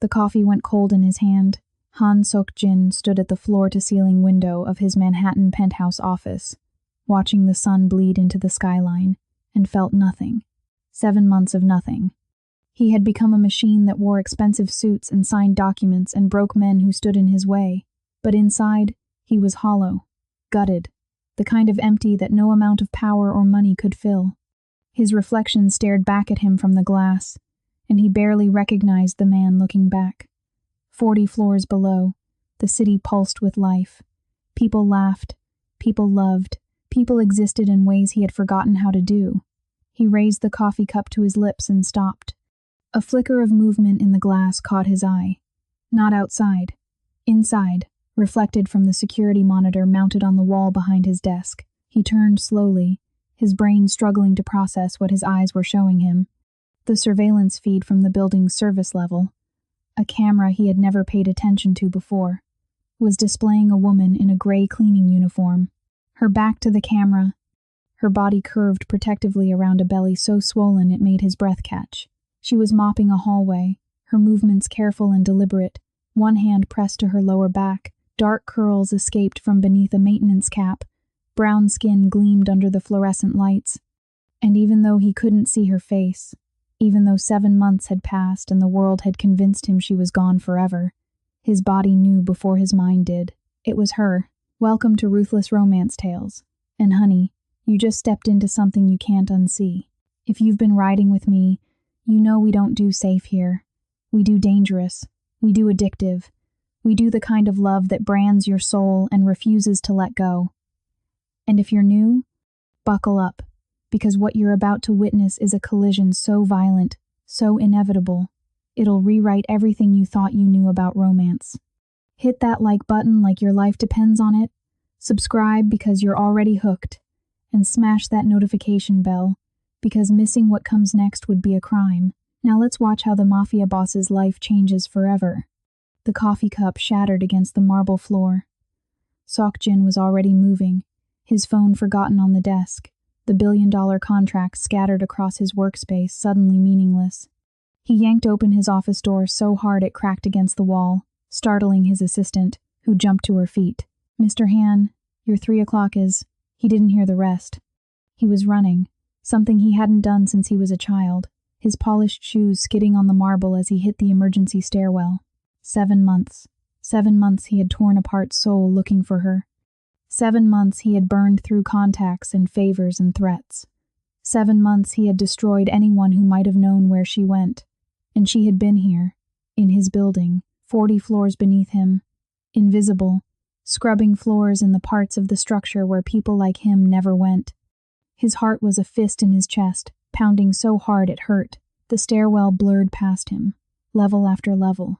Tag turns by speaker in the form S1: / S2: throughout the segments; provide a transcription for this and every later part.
S1: The coffee went cold in his hand. Han Sok-jin stood at the floor-to-ceiling window of his Manhattan penthouse office, watching the sun bleed into the skyline, and felt nothing. 7 months of nothing. He had become a machine that wore expensive suits and signed documents and broke men who stood in his way. But inside, he was hollow, gutted, the kind of empty that no amount of power or money could fill. His reflection stared back at him from the glass, and he barely recognized the man looking back. 40 floors below, the city pulsed with life. People laughed, people loved, people existed in ways he had forgotten how to do. He raised the coffee cup to his lips and stopped. A flicker of movement in the glass caught his eye. Not outside. Inside, reflected from the security monitor mounted on the wall behind his desk. He turned slowly, his brain struggling to process what his eyes were showing him. The surveillance feed from the building's service level, a camera he had never paid attention to before, was displaying a woman in a gray cleaning uniform. Her back to the camera, her body curved protectively around a belly so swollen it made his breath catch. She was mopping a hallway, her movements careful and deliberate, one hand pressed to her lower back. Dark curls escaped from beneath a maintenance cap. Brown skin gleamed under the fluorescent lights. And even though he couldn't see her face, even though 7 months had passed and the world had convinced him she was gone forever, his body knew before his mind did. It was her. Welcome to Ruthless Romance Tales. And honey, you just stepped into something you can't unsee. If you've been riding with me, you know we don't do safe here. We do dangerous. We do addictive. We do the kind of love that brands your soul and refuses to let go. And if you're new, buckle up, because what you're about to witness is a collision so violent, so inevitable, it'll rewrite everything you thought you knew about romance. Hit that like button like your life depends on it, subscribe because you're already hooked, and smash that notification bell, because missing what comes next would be a crime. Now let's watch how the Mafia boss's life changes forever. The coffee cup shattered against the marble floor. Sok-jin was already moving, his phone forgotten on the desk, the billion-dollar contract scattered across his workspace suddenly meaningless. He yanked open his office door so hard it cracked against the wall, startling his assistant, who jumped to her feet. "Mr. Han, your 3 o'clock is—" He didn't hear the rest. He was running, something he hadn't done since he was a child, his polished shoes skidding on the marble as he hit the emergency stairwell. 7 months. 7 months he had torn apart soul looking for her. 7 months he had burned through contacts and favors and threats. 7 months he had destroyed anyone who might have known where she went. And she had been here, in his building, 40 floors beneath him, invisible, scrubbing floors in the parts of the structure where people like him never went. His heart was a fist in his chest, pounding so hard it hurt. The stairwell blurred past him, level after level,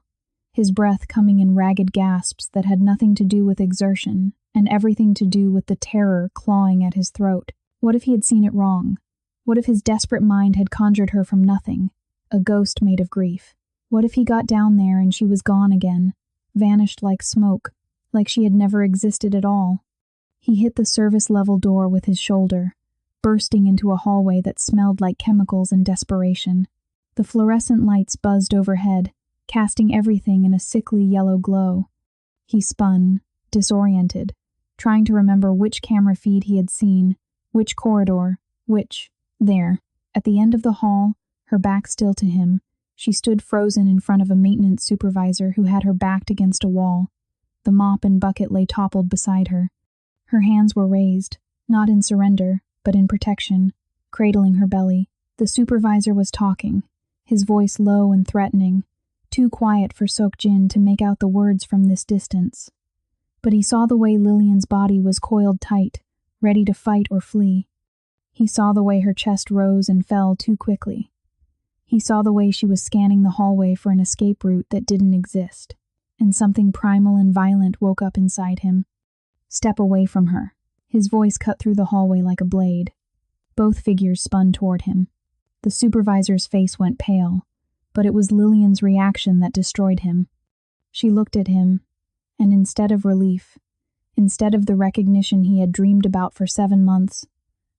S1: his breath coming in ragged gasps that had nothing to do with exertion and everything to do with the terror clawing at his throat. What if he had seen it wrong? What if his desperate mind had conjured her from nothing, a ghost made of grief? What if he got down there and she was gone again, vanished like smoke, like she had never existed at all? He hit the service-level door with his shoulder, bursting into a hallway that smelled like chemicals and desperation. The fluorescent lights buzzed overhead, casting everything in a sickly yellow glow. He spun, disoriented, trying to remember which camera feed he had seen, which corridor, which... There, at the end of the hall, her back still to him, she stood frozen in front of a maintenance supervisor who had her backed against a wall. The mop and bucket lay toppled beside her. Her hands were raised, not in surrender, but in protection, cradling her belly. The supervisor was talking, his voice low and threatening, too quiet for Sok-jin to make out the words from this distance. But he saw the way Lillian's body was coiled tight, ready to fight or flee. He saw the way her chest rose and fell too quickly. He saw the way she was scanning the hallway for an escape route that didn't exist, and something primal and violent woke up inside him. "Step away from her." His voice cut through the hallway like a blade. Both figures spun toward him. The supervisor's face went pale, but it was Lillian's reaction that destroyed him. She looked at him, and instead of relief, instead of the recognition he had dreamed about for 7 months,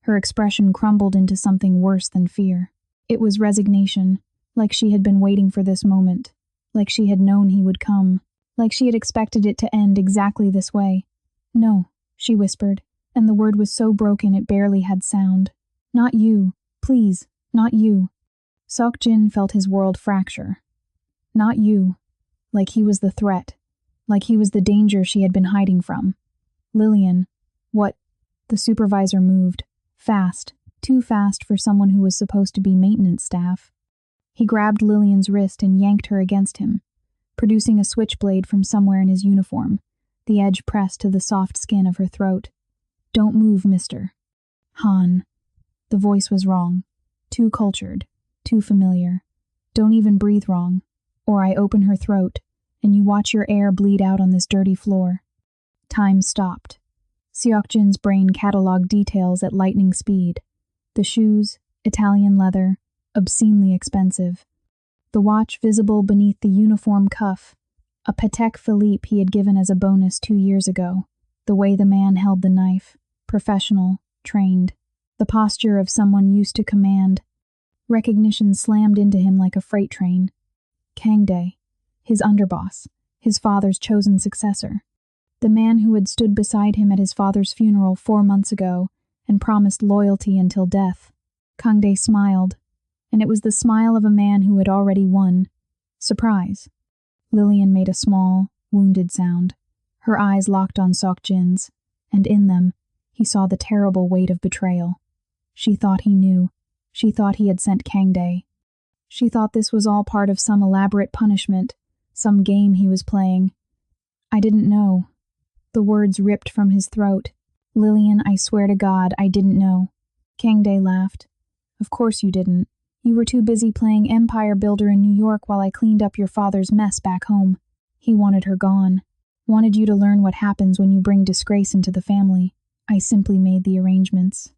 S1: her expression crumbled into something worse than fear. It was resignation, like she had been waiting for this moment, like she had known he would come, like she had expected it to end exactly this way. "No," she whispered, and the word was so broken it barely had sound. "Not you. Please, not you." Seok-jin felt his world fracture. Not you. Like he was the threat. Like he was the danger she had been hiding from. Lillian. What? The supervisor moved. Fast. Too fast for someone who was supposed to be maintenance staff. He grabbed Lillian's wrist and yanked her against him, producing a switchblade from somewhere in his uniform, the edge pressed to the soft skin of her throat. "Don't move, mister." "Han." The voice was wrong. Too cultured. Too familiar. "Don't even breathe wrong, or I open her throat, and you watch your air bleed out on this dirty floor." Time stopped. Seok-jin's brain catalogued details at lightning speed. The shoes, Italian leather, obscenely expensive. The watch visible beneath the uniform cuff, a Patek Philippe he had given as a bonus 2 years ago. The way the man held the knife, professional, trained. The posture of someone used to command. Recognition slammed into him like a freight train. Kang-dae, his underboss, his father's chosen successor. The man who had stood beside him at his father's funeral 4 months ago and promised loyalty until death. Kang-dae smiled, and it was the smile of a man who had already won. Surprise. Lillian made a small, wounded sound. Her eyes locked on Seok-jin's, and in them, he saw the terrible weight of betrayal. She thought he knew. She thought he had sent Kang-dae. She thought this was all part of some elaborate punishment, some game he was playing. "I didn't know." The words ripped from his throat. "Lillian, I swear to God, I didn't know." Kang-dae laughed. "Of course you didn't. You were too busy playing empire builder in New York while I cleaned up your father's mess back home. He wanted her gone. Wanted you to learn what happens when you bring disgrace into the family. I simply made the arrangements.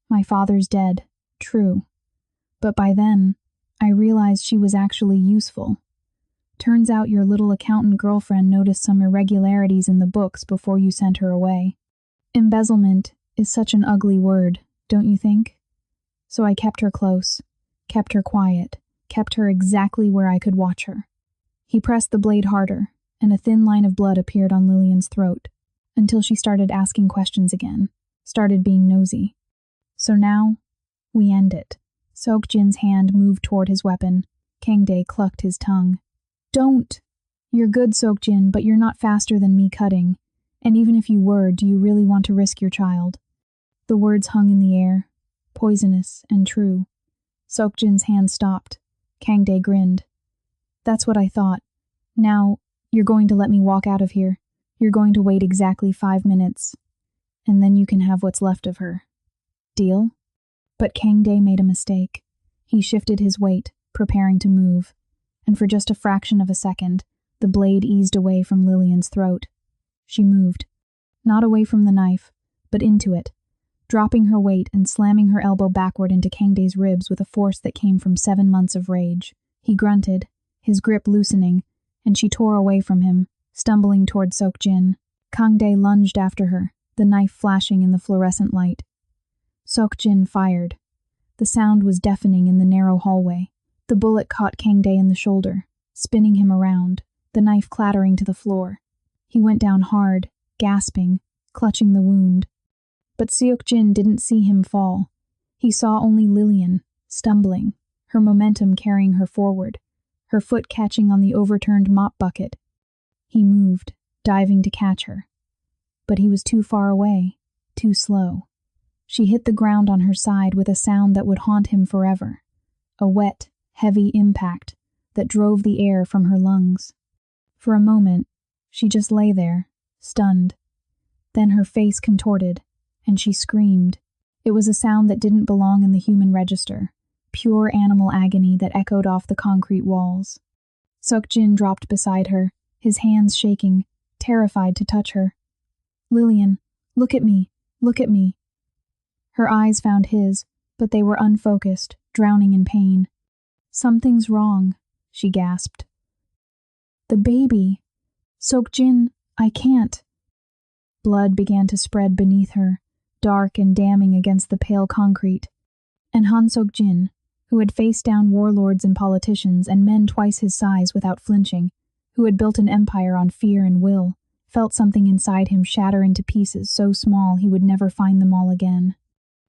S1: My father's dead. True. But by then, I realized she was actually useful. Turns out your little accountant girlfriend noticed some irregularities in the books before you sent her away. Embezzlement is such an ugly word, don't you think? So I kept her close, kept her quiet, kept her exactly where I could watch her." He pressed the blade harder, and a thin line of blood appeared on Lillian's throat, until she started asking questions again, started being nosy. "So now, we end it." Seok-jin's hand moved toward his weapon. Kang-dae clucked his tongue. "Don't! You're good, Seok-jin, but you're not faster than me cutting. And even if you were, do you really want to risk your child?" The words hung in the air, poisonous and true. Seok-jin's hand stopped. Kang-dae grinned. "That's what I thought. Now, you're going to let me walk out of here. You're going to wait exactly 5 minutes. And then you can have what's left of her. Deal?" But Kang-dae made a mistake. He shifted his weight, preparing to move, and for just a fraction of a second, the blade eased away from Lillian's throat. She moved, not away from the knife, but into it, dropping her weight and slamming her elbow backward into Kang-dae's ribs with a force that came from 7 months of rage. He grunted, his grip loosening, and she tore away from him, stumbling toward Seok-jin. Kang-dae lunged after her, the knife flashing in the fluorescent light. Seok-jin fired. The sound was deafening in the narrow hallway. The bullet caught Kang-dae in the shoulder, spinning him around, the knife clattering to the floor. He went down hard, gasping, clutching the wound. But Seok-jin didn't see him fall. He saw only Lillian, stumbling, her momentum carrying her forward, her foot catching on the overturned mop bucket. He moved, diving to catch her. But he was too far away, too slow. She hit the ground on her side with a sound that would haunt him forever. A wet, heavy impact that drove the air from her lungs. For a moment, she just lay there, stunned. Then her face contorted, and she screamed. It was a sound that didn't belong in the human register, pure animal agony that echoed off the concrete walls. Seok-jin dropped beside her, his hands shaking, terrified to touch her. "Lillian, look at me, look at me." Her eyes found his, but they were unfocused, drowning in pain. "Something's wrong," she gasped. "The baby. Seok-jin, I can't." Blood began to spread beneath her, dark and damning against the pale concrete. And Han Seok-jin, who had faced down warlords and politicians and men twice his size without flinching, who had built an empire on fear and will, felt something inside him shatter into pieces so small he would never find them all again.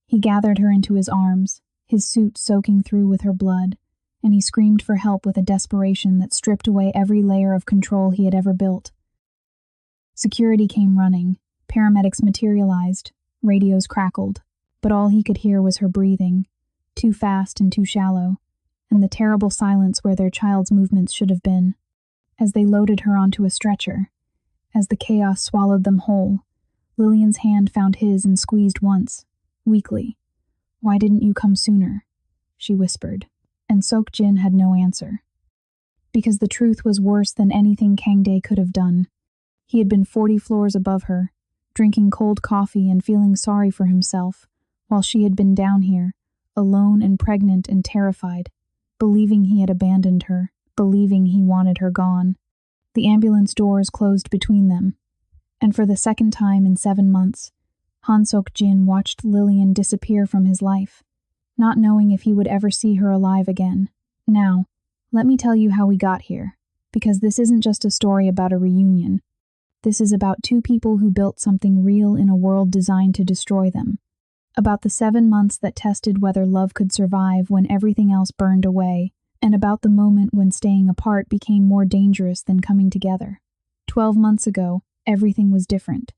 S1: He gathered her into his arms, his suit soaking through with her blood, and he screamed for help with a desperation that stripped away every layer of control he had ever built. Security came running, paramedics materialized, radios crackled, but all he could hear was her breathing, too fast and too shallow, and the terrible silence where their child's movements should have been. As they loaded her onto a stretcher, as the chaos swallowed them whole, Lillian's hand found his and squeezed once, weakly. "Why didn't you come sooner?" she whispered, and Sok-jin had no answer. Because the truth was worse than anything Kang-dae could have done. He had been 40 floors above her, drinking cold coffee and feeling sorry for himself, while she had been down here, alone and pregnant and terrified, believing he had abandoned her, believing he wanted her gone. The ambulance doors closed between them, and for the second time in 7 months, Han Sok-jin watched Lillian disappear from his life, not knowing if he would ever see her alive again. Now, let me tell you how we got here, because this isn't just a story about a reunion. This is about two people who built something real in a world designed to destroy them. About the 7 months that tested whether love could survive when everything else burned away, and about the moment when staying apart became more dangerous than coming together. 12 months ago, everything was different.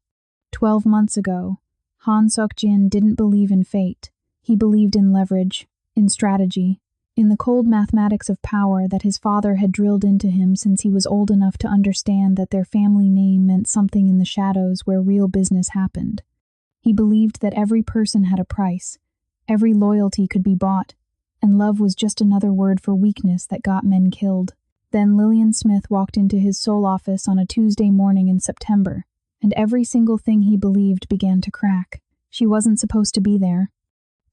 S1: 12 months ago, Han Sok-jin didn't believe in fate. He believed in leverage, in strategy, in the cold mathematics of power that his father had drilled into him since he was old enough to understand that their family name meant something in the shadows where real business happened. He believed that every person had a price, every loyalty could be bought, and love was just another word for weakness that got men killed. Then Lillian Smith walked into his Seoul office on a Tuesday morning in September, and every single thing he believed began to crack. She wasn't supposed to be there.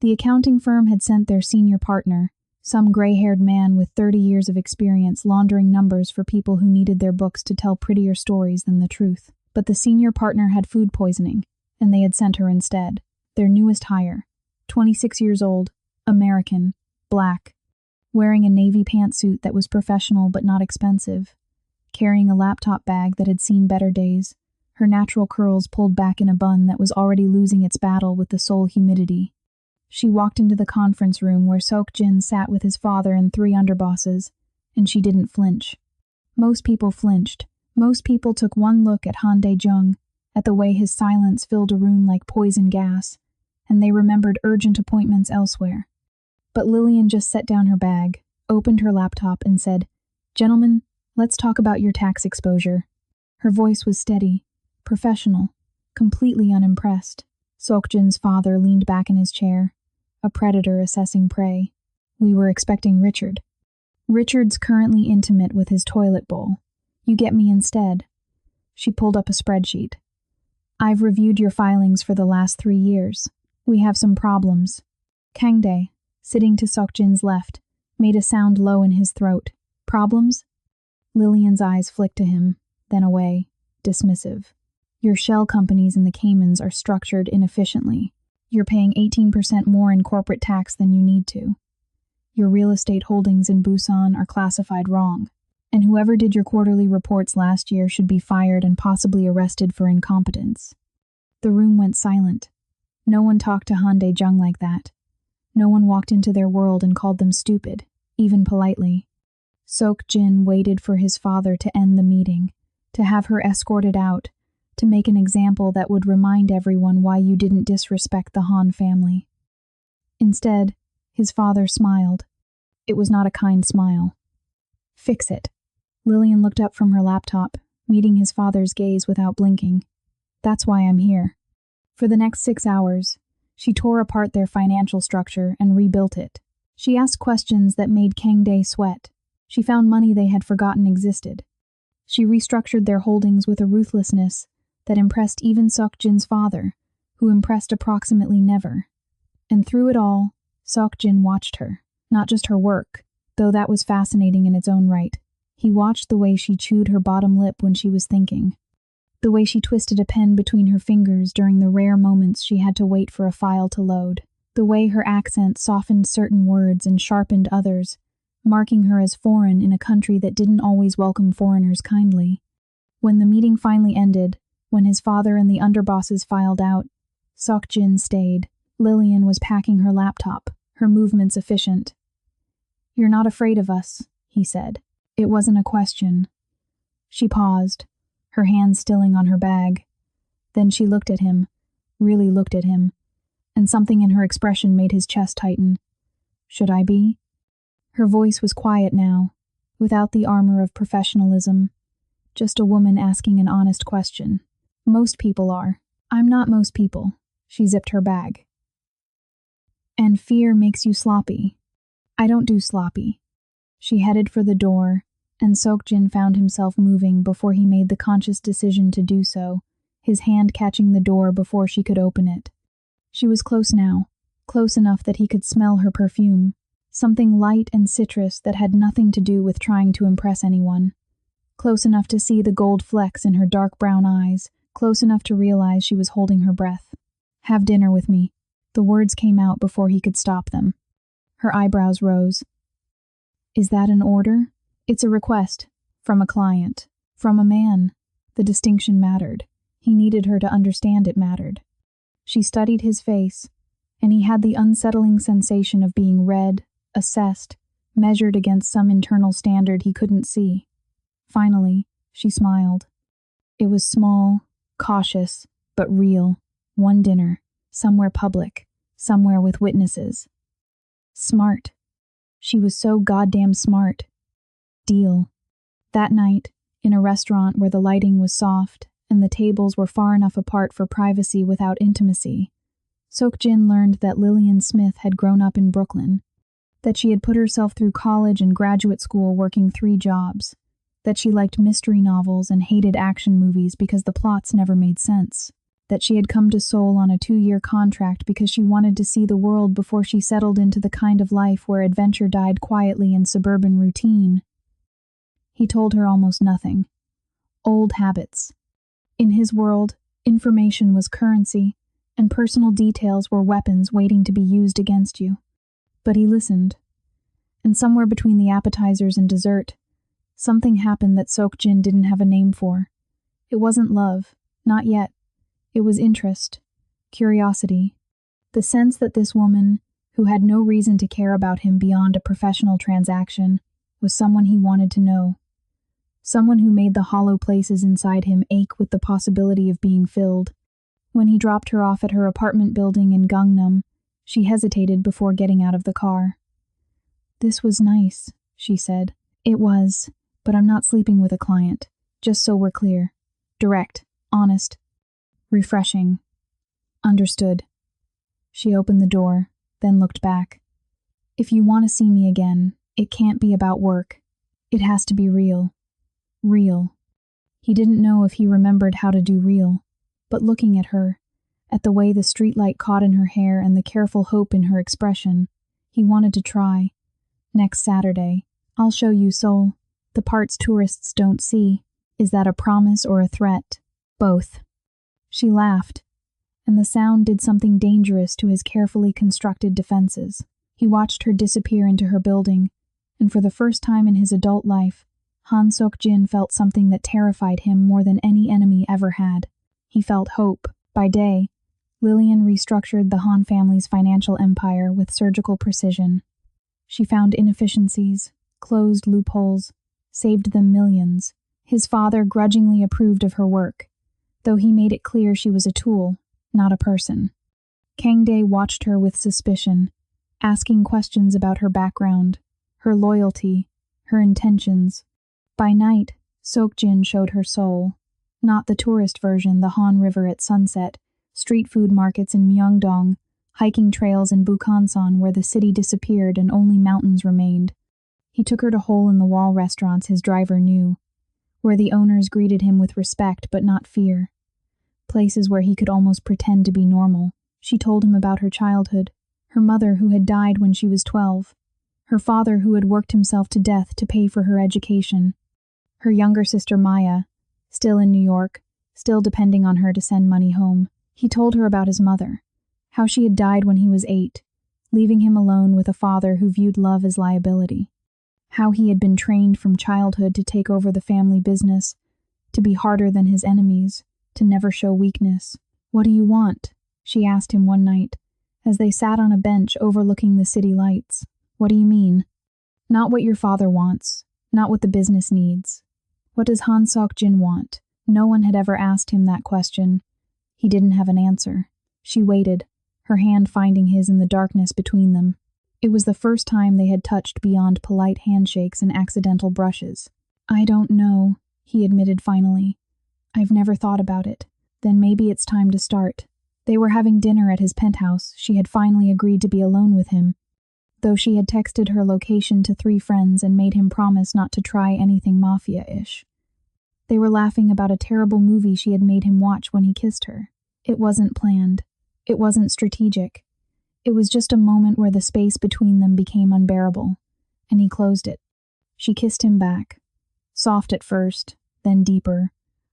S1: The accounting firm had sent their senior partner, some gray-haired man with 30 years of experience laundering numbers for people who needed their books to tell prettier stories than the truth. But the senior partner had food poisoning, and they had sent her instead. Their newest hire, 26 years old, American, black, wearing a navy pantsuit that was professional but not expensive, carrying a laptop bag that had seen better days, her natural curls pulled back in a bun that was already losing its battle with the Seoul humidity. She walked into the conference room where Sok-jin sat with his father and 3 underbosses, and she didn't flinch. Most people flinched. Most people took one look at Han Dae-jung, at the way his silence filled a room like poison gas, and they remembered urgent appointments elsewhere. But Lillian just set down her bag, opened her laptop, and said, "Gentlemen, let's talk about your tax exposure." Her voice was steady, professional, completely unimpressed. Sok-jin's father leaned back in his chair, a predator assessing prey. "We were expecting Richard. Richard's currently intimate with his toilet bowl. You get me instead." She pulled up a spreadsheet. "I've reviewed your filings for the last 3 years. We have some problems." Kang-dae, sitting to Sok-jin's left, made a sound low in his throat. "Problems?" Lillian's eyes flicked to him, then away, dismissive. "Your shell companies in the Caymans are structured inefficiently. You're paying 18% more in corporate tax than you need to. Your real estate holdings in Busan are classified wrong, and whoever did your quarterly reports last year should be fired and possibly arrested for incompetence." The room went silent. No one talked to Han Dae-jung like that. No one walked into their world and called them stupid, even politely. Sok-jin waited for his father to end the meeting, to have her escorted out, to make an example that would remind everyone why you didn't disrespect the Han family. Instead, his father smiled. It was not a kind smile. "Fix it." Lillian looked up from her laptop, meeting his father's gaze without blinking. "That's why I'm here." For the next 6 hours, she tore apart their financial structure and rebuilt it. She asked questions that made Kang-dae sweat. She found money they had forgotten existed. She restructured their holdings with a ruthlessness that impressed even Sok-jin's father, who impressed approximately never. And through it all, Sok-jin watched her. Not just her work, though that was fascinating in its own right. He watched the way she chewed her bottom lip when she was thinking. The way she twisted a pen between her fingers during the rare moments she had to wait for a file to load. The way her accent softened certain words and sharpened others, marking her as foreign in a country that didn't always welcome foreigners kindly. When the meeting finally ended, when his father and the underbosses filed out, Sok-jin stayed. Lillian was packing her laptop, her movements efficient. "You're not afraid of us," he said. It wasn't a question. She paused, her hands stilling on her bag. Then she looked at him, really looked at him, and something in her expression made his chest tighten. "Should I be?" Her voice was quiet now, without the armor of professionalism. Just a woman asking an honest question. "Most people are. I'm not most people." She zipped her bag. "And fear makes you sloppy." "I don't do sloppy." She headed for the door, and Sok-jin found himself moving before he made the conscious decision to do so, his hand catching the door before she could open it. She was close now, close enough that he could smell her perfume, something light and citrus that had nothing to do with trying to impress anyone. Close enough to see the gold flecks in her dark brown eyes, close enough to realize she was holding her breath. "Have dinner with me." The words came out before he could stop them. Her eyebrows rose. "Is that an order?" "It's a request. From a client. From a man." The distinction mattered. He needed her to understand it mattered. She studied his face, and he had the unsettling sensation of being read, assessed, measured against some internal standard he couldn't see. Finally, she smiled. It was small, cautious, but real. One dinner, somewhere public, somewhere with witnesses. Smart. She was so goddamn smart. Deal. That night, in a restaurant where the lighting was soft and the tables were far enough apart for privacy without intimacy, Sok-jin learned that Lillian Smith had grown up in Brooklyn, that she had put herself through college and graduate school working 3 jobs, that she liked mystery novels and hated action movies because the plots never made sense, that she had come to Seoul on a 2-year contract because she wanted to see the world before she settled into the kind of life where adventure died quietly in suburban routine. He told her almost nothing. Old habits. In his world, information was currency, and personal details were weapons waiting to be used against you. But he listened. And somewhere between the appetizers and dessert, something happened that Sok-jin didn't have a name for. It wasn't love, not yet. It was interest, curiosity, the sense that this woman, who had no reason to care about him beyond a professional transaction, was someone he wanted to know. Someone who made the hollow places inside him ache with the possibility of being filled. When he dropped her off at her apartment building in Gangnam, she hesitated before getting out of the car. "This was nice," she said. "It was, but I'm not sleeping with a client, just so we're clear. Direct, honest. Refreshing." "Understood." She opened the door, then looked back. "If you want to see me again, it can't be about work. It has to be real. Real." He didn't know if he remembered how to do real, but looking at her, at the way the streetlight caught in her hair and the careful hope in her expression, he wanted to try. "Next Saturday, I'll show you Seoul, the parts tourists don't see." Is that a promise or a threat? Both. She laughed, and the sound did something dangerous to his carefully constructed defenses. He watched her disappear into her building, and for the first time in his adult life, Han Sok-jin felt something that terrified him more than any enemy ever had. He felt hope. By day, Lillian restructured the Han family's financial empire with surgical precision. She found inefficiencies, closed loopholes, saved them millions. His father grudgingly approved of her work, though he made it clear she was a tool, not a person. Kang Dae watched her with suspicion, asking questions about her background, her loyalty, her intentions. By night, Sok-jin showed her Seoul, not the tourist version, the Han River at sunset, street food markets in Myeongdong, hiking trails in Bukhansan where the city disappeared and only mountains remained. He took her to hole-in-the-wall restaurants his driver knew, where the owners greeted him with respect but not fear. Places where he could almost pretend to be normal. She told him about her childhood, her mother who had died when she was 12, her father who had worked himself to death to pay for her education, her younger sister Maya, still in New York, still depending on her to send money home. He told her about his mother, How she had died when he was 8, leaving him alone with a father who viewed love as liability. How he had been trained from childhood to take over the family business, to be harder than his enemies, to never show weakness. "What do you want?" she asked him one night, as they sat on a bench overlooking the city lights. "What do you mean?" "Not what your father wants, not what the business needs. What does Han Sok-jin want?" No one had ever asked him that question. He didn't have an answer. She waited, her hand finding his in the darkness between them. It was the first time they had touched beyond polite handshakes and accidental brushes. "I don't know," he admitted finally. "I've never thought about it." "Then maybe it's time to start." They were having dinner at his penthouse. She had finally agreed to be alone with him, though she had texted her location to 3 friends and made him promise not to try anything Mafia-ish. They were laughing about a terrible movie she had made him watch when he kissed her. It wasn't planned. It wasn't strategic. It was just a moment where the space between them became unbearable, and he closed it. She kissed him back, soft at first, then deeper,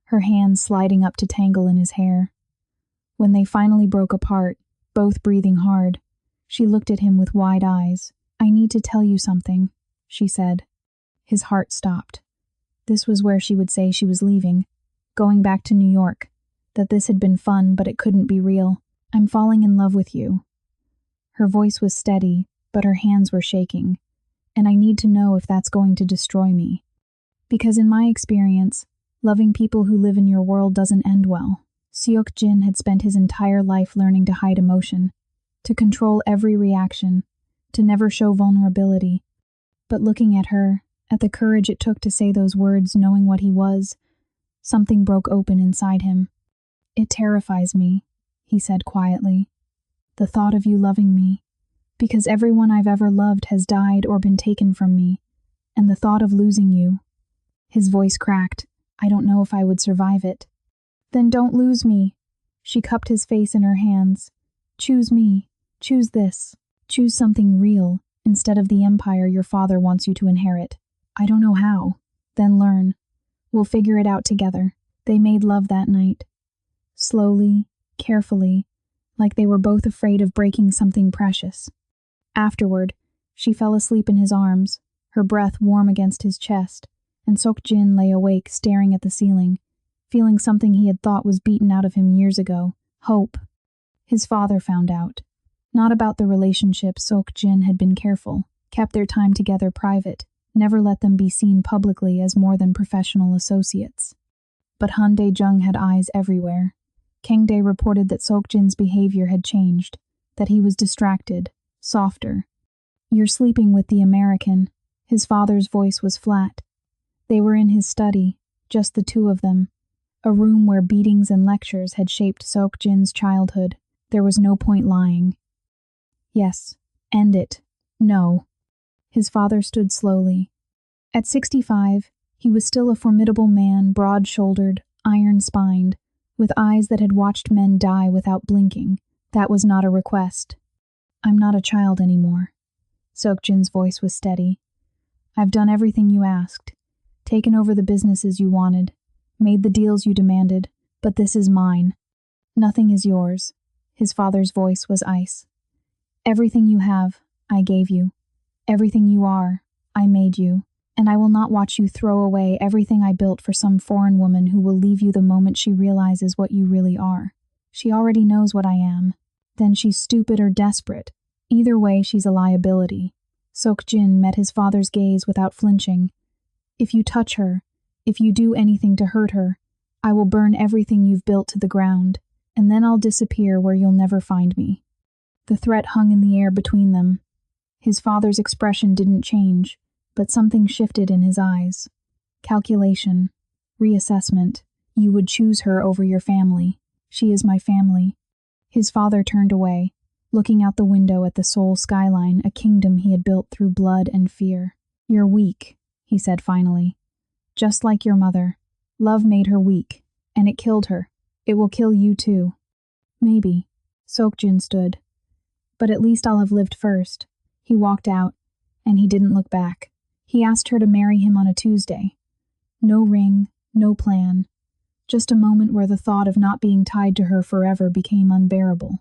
S1: her hands sliding up to tangle in his hair. When they finally broke apart, both breathing hard, she looked at him with wide eyes. "I need to tell you something," she said. His heart stopped. This was where she would say she was leaving, going back to New York, that this had been fun but it couldn't be real. "I'm falling in love with you." Her voice was steady, but her hands were shaking, "and I need to know if that's going to destroy me. Because in my experience, loving people who live in your world doesn't end well." Seok-jin had spent his entire life learning to hide emotion, to control every reaction, to never show vulnerability. But looking at her, at the courage it took to say those words knowing what he was, something broke open inside him. "It terrifies me," he said quietly. "The thought of you loving me, because everyone I've ever loved has died or been taken from me, and the thought of losing you." His voice cracked. "I don't know if I would survive it." "Then don't lose me." She cupped his face in her hands. "Choose me. Choose this. Choose something real, instead of the empire your father wants you to inherit." "I don't know how." "Then learn. We'll figure it out together." They made love that night. Slowly, carefully, like they were both afraid of breaking something precious. Afterward, she fell asleep in his arms, her breath warm against his chest, and Sok-jin lay awake staring at the ceiling, feeling something he had thought was beaten out of him years ago: hope. His father found out. Not about the relationship. Sok-jin had been careful, kept their time together private, never let them be seen publicly as more than professional associates. But Han Dae-jung had eyes everywhere. Kang-dae reported that Sok-jin's behavior had changed, that he was distracted, softer. "You're sleeping with the American." His father's voice was flat. They were in his study, just the two of them, a room where beatings and lectures had shaped Sok-jin's childhood. There was no point lying. "Yes. End it." "No." His father stood slowly. At 65, he was still a formidable man, broad-shouldered, iron-spined, with eyes that had watched men die without blinking. That was not a request. "I'm not a child anymore." Sok-jin's voice was steady. "I've done everything you asked, taken over the businesses you wanted, made the deals you demanded, but this is mine. Nothing is yours." His father's voice was ice. "Everything you have, I gave you. Everything you are, I made you. And I will not watch you throw away everything I built for some foreign woman who will leave you the moment she realizes what you really are. She already knows what I am. Then she's stupid or desperate. Either way, she's a liability." Sok-jin met his father's gaze without flinching. "If you touch her, if you do anything to hurt her, I will burn everything you've built to the ground, and then I'll disappear where you'll never find me." The threat hung in the air between them. His father's expression didn't change, but something shifted in his eyes. Calculation. Reassessment. "You would choose her over your family." "She is my family." His father turned away, looking out the window at the Seoul skyline, a kingdom he had built through blood and fear. "You're weak," he said finally. "Just like your mother. Love made her weak, and it killed her. It will kill you too." "Maybe." Sok-jin stood. "But at least I'll have lived first." He walked out, and he didn't look back. He asked her to marry him on a Tuesday. No ring, no plan. Just a moment where the thought of not being tied to her forever became unbearable.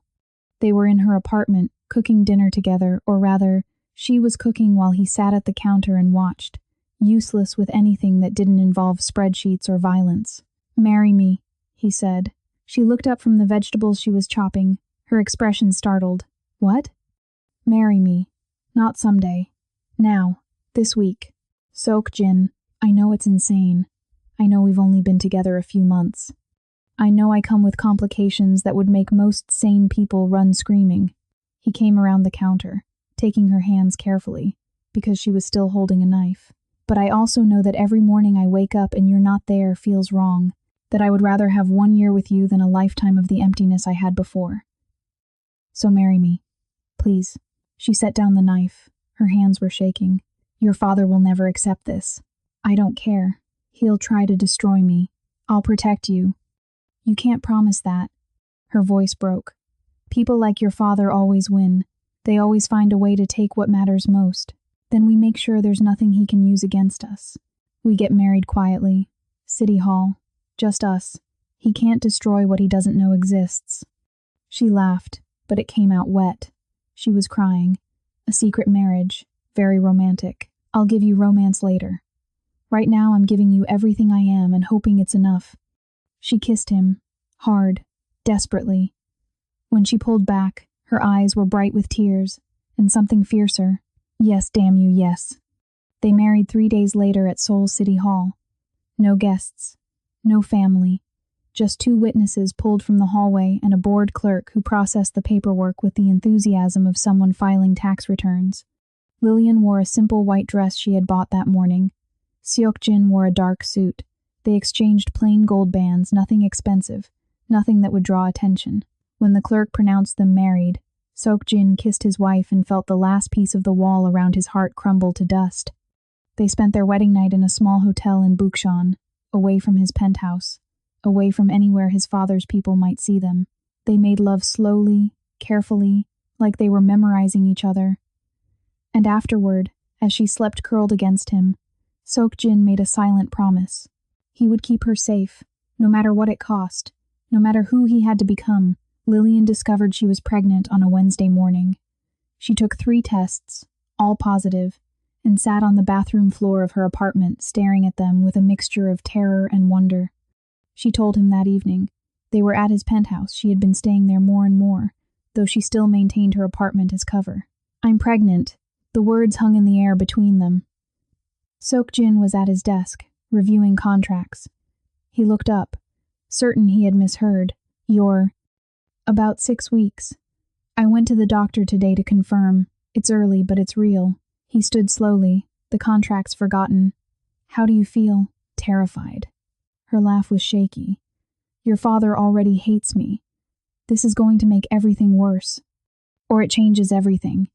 S1: They were in her apartment, cooking dinner together, or rather, she was cooking while he sat at the counter and watched, useless with anything that didn't involve spreadsheets or violence. "Marry me," he said. She looked up from the vegetables she was chopping, her expression startled. "What?" "Marry me. Not someday. Now. This week." "Sok Jin, I know it's insane. I know we've only been together a few months. I know I come with complications that would make most sane people run screaming." He came around the counter, taking her hands carefully, because she was still holding a knife. "But I also know that every morning I wake up and you're not there feels wrong, that I would rather have 1 year with you than a lifetime of the emptiness I had before. So marry me. Please." She set down the knife. Her hands were shaking. "Your father will never accept this. I don't care. He'll try to destroy me. I'll protect you." "You can't promise that." Her voice broke. "People like your father always win. They always find a way to take what matters most. Then we make sure there's nothing he can use against us. We get married quietly. City Hall. Just us. He can't destroy what he doesn't know exists." She laughed, but it came out wet. She was crying. A secret marriage. Very romantic. "I'll give you romance later. Right now I'm giving you everything I am and hoping it's enough." She kissed him. Hard. Desperately. When she pulled back, her eyes were bright with tears, and something fiercer. "Yes, damn you, yes." They married 3 days later at Seoul City Hall. No guests. No family. Just 2 witnesses pulled from the hallway and a bored clerk who processed the paperwork with the enthusiasm of someone filing tax returns. Lillian wore a simple white dress she had bought that morning. Seok-jin wore a dark suit. They exchanged plain gold bands, nothing expensive, nothing that would draw attention. When the clerk pronounced them married, Seok-jin kissed his wife and felt the last piece of the wall around his heart crumble to dust. They spent their wedding night in a small hotel in Bukchon, away from his penthouse, away from anywhere his father's people might see them. They made love slowly, carefully, like they were memorizing each other. And afterward, as she slept curled against him, Seok-jin made a silent promise. He would keep her safe, no matter what it cost, no matter who he had to become. Lillian discovered she was pregnant on a Wednesday morning. She took 3 tests, all positive, and sat on the bathroom floor of her apartment staring at them with a mixture of terror and wonder. She told him that evening. They were at his penthouse. She had been staying there more and more, though she still maintained her apartment as cover. "I'm pregnant." The words hung in the air between them. Seok-jin was at his desk, reviewing contracts. He looked up, certain he had misheard. "You're..." "About 6 weeks. I went to the doctor today to confirm. It's early, but it's real." He stood slowly, the contracts forgotten. "How do you feel?" "Terrified." Her laugh was shaky. "Your father already hates me. This is going to make everything worse. Or it changes everything."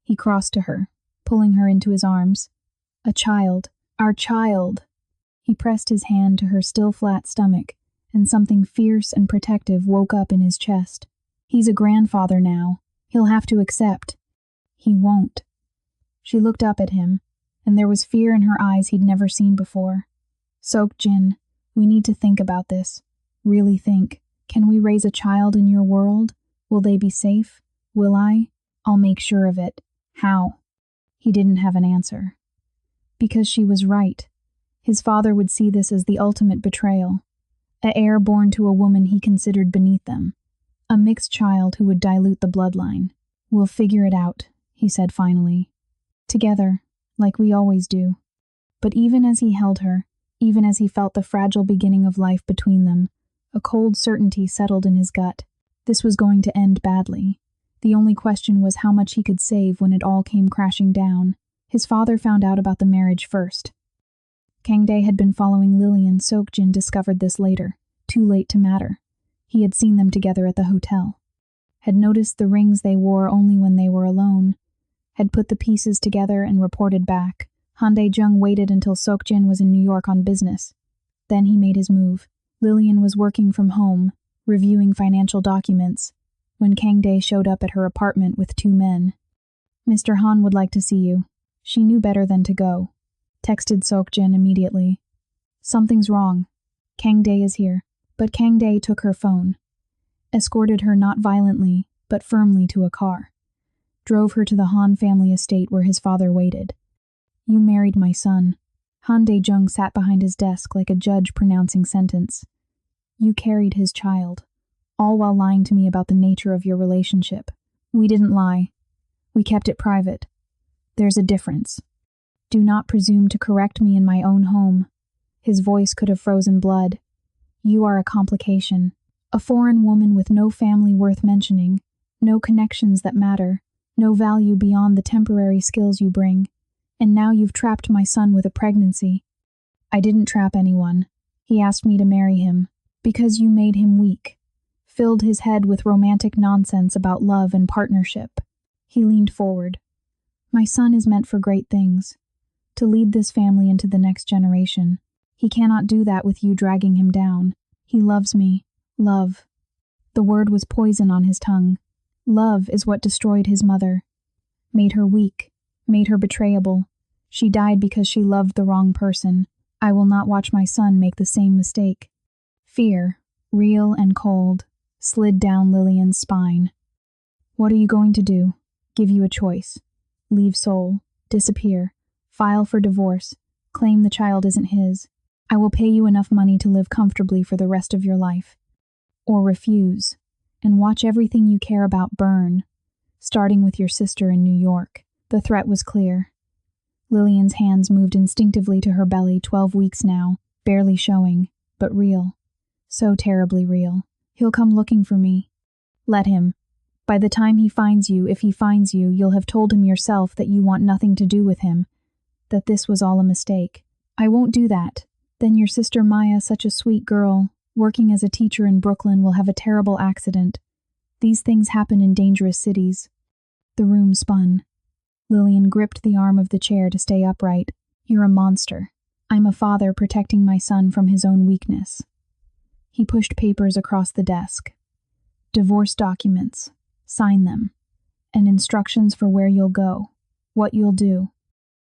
S1: He crossed to her, pulling her into his arms. "A child. Our child." He pressed his hand to her still flat stomach, and something fierce and protective woke up in his chest. "He's a grandfather now. He'll have to accept." "He won't." She looked up at him, and there was fear in her eyes he'd never seen before. "Seok-jin, we need to think about this. Really think. Can we raise a child in your world? Will they be safe? Will I? I'll make sure of it." "How?" He didn't have an answer. Because she was right. His father would see this as the ultimate betrayal. An heir born to a woman he considered beneath them. A mixed child who would dilute the bloodline. "We'll figure it out," he said finally. "Together, like we always do." But even as he held her, even as he felt the fragile beginning of life between them, a cold certainty settled in his gut. This was going to end badly. The only question was how much he could save when it all came crashing down. His father found out about the marriage first. Kang-dae had been following Lillian. Seok-jin discovered this later, too late to matter. He had seen them together at the hotel. Had noticed the rings they wore only when they were alone. Had put the pieces together and reported back. Han Dae-jung waited until Seok-jin was in New York on business. Then he made his move. Lillian was working from home, reviewing financial documents, when Kang-dae showed up at her apartment with 2 men. "Mr. Han would like to see you." She knew better than to go. Texted Seok-jin immediately. "Something's wrong. Kang-dae is here." But Kang-dae took her phone. Escorted her not violently, but firmly to a car. Drove her to the Han family estate where his father waited. You married my son. Han Dae-jung sat behind his desk like a judge pronouncing sentence. You carried his child, all while lying to me about the nature of your relationship. We didn't lie. We kept it private. There's a difference. Do not presume to correct me in my own home. His voice could have frozen blood. You are a complication. A foreign woman with no family worth mentioning, no connections that matter, no value beyond the temporary skills you bring. And now you've trapped my son with a pregnancy. I didn't trap anyone. He asked me to marry him, because you made him weak, filled his head with romantic nonsense about love and partnership. He leaned forward. My son is meant for great things, to lead this family into the next generation. He cannot do that with you dragging him down. He loves me. Love. The word was poison on his tongue. Love is what destroyed his mother, made her weak, made her betrayable. She died because she loved the wrong person. I will not watch my son make the same mistake. Fear, real and cold, slid down Lillian's spine. What are you going to do? Give you a choice. Leave Seoul, disappear, file for divorce, claim the child isn't his. I will pay you enough money to live comfortably for the rest of your life. Or refuse, and watch everything you care about burn, starting with your sister in New York. The threat was clear. Lillian's hands moved instinctively to her belly. 12 weeks now, barely showing, but real. So terribly real. He'll come looking for me. Let him. By the time he finds you, if he finds you, you'll have told him yourself that you want nothing to do with him, that this was all a mistake. I won't do that. Then your sister Maya, such a sweet girl, working as a teacher in Brooklyn, will have a terrible accident. These things happen in dangerous cities. The room spun. Lillian gripped the arm of the chair to stay upright. You're a monster. I'm a father protecting my son from his own weakness. He pushed papers across the desk. Divorce documents. Sign them. And instructions for where you'll go, what you'll do,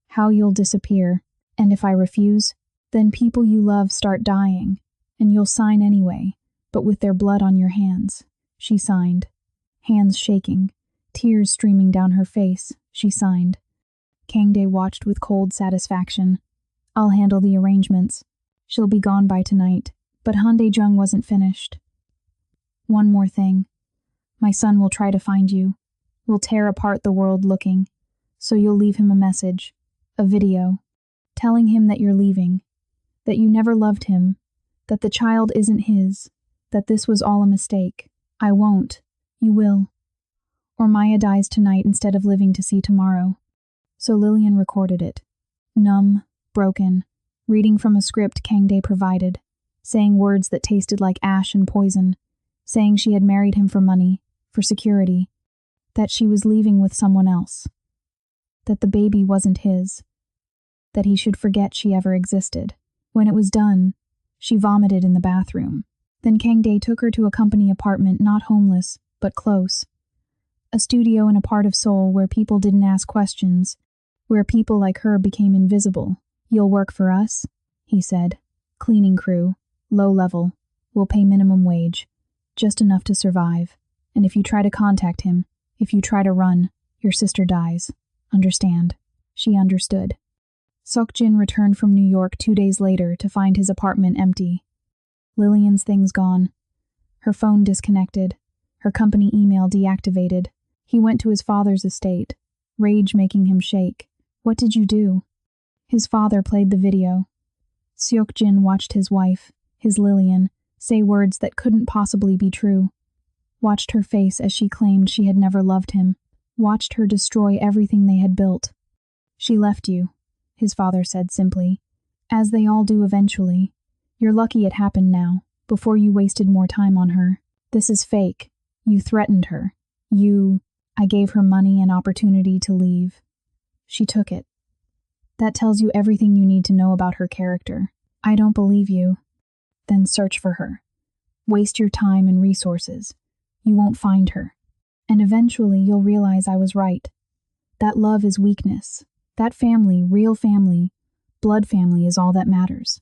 S1: how you'll disappear. And if I refuse, then people you love start dying, and you'll sign anyway, but with their blood on your hands. She signed. Hands shaking, tears streaming down her face, she signed. Kang-dae watched with cold satisfaction. I'll handle the arrangements. She'll be gone by tonight. But Han Dae-jung wasn't finished. One more thing. My son will try to find you. We'll tear apart the world looking. So you'll leave him a message, a video, telling him that you're leaving, that you never loved him, that the child isn't his, that this was all a mistake. I won't. You will. Or Maya dies tonight instead of living to see tomorrow. So Lillian recorded it. Numb, broken, reading from a script Kang-dae provided, saying words that tasted like ash and poison, saying she had married him for money, for security, that she was leaving with someone else, that the baby wasn't his, that he should forget she ever existed. When it was done, she vomited in the bathroom. Then Kang-dae took her to a company apartment, not homeless, but close. A studio in a part of Seoul where people didn't ask questions, where people like her became invisible. You'll work for us, he said. Cleaning crew, low level, we'll pay minimum wage, just enough to survive. And if you try to contact him, if you try to run, your sister dies. Understand? She understood. Seok-jin returned from New York 2 days later to find his apartment empty. Lillian's things gone. Her phone disconnected. Her company email deactivated. He went to his father's estate, rage making him shake. What did you do? His father played the video. Seok-jin watched his wife, his Lillian, say words that couldn't possibly be true. Watched her face as she claimed she had never loved him. Watched her destroy everything they had built. She left you, his father said simply. As they all do eventually. You're lucky it happened now, before you wasted more time on her. This is fake. You threatened her. I gave her money and opportunity to leave. She took it. That tells you everything you need to know about her character. I don't believe you. Then search for her. Waste your time and resources. You won't find her. And eventually you'll realize I was right. That love is weakness. That family, real family, blood family is all that matters.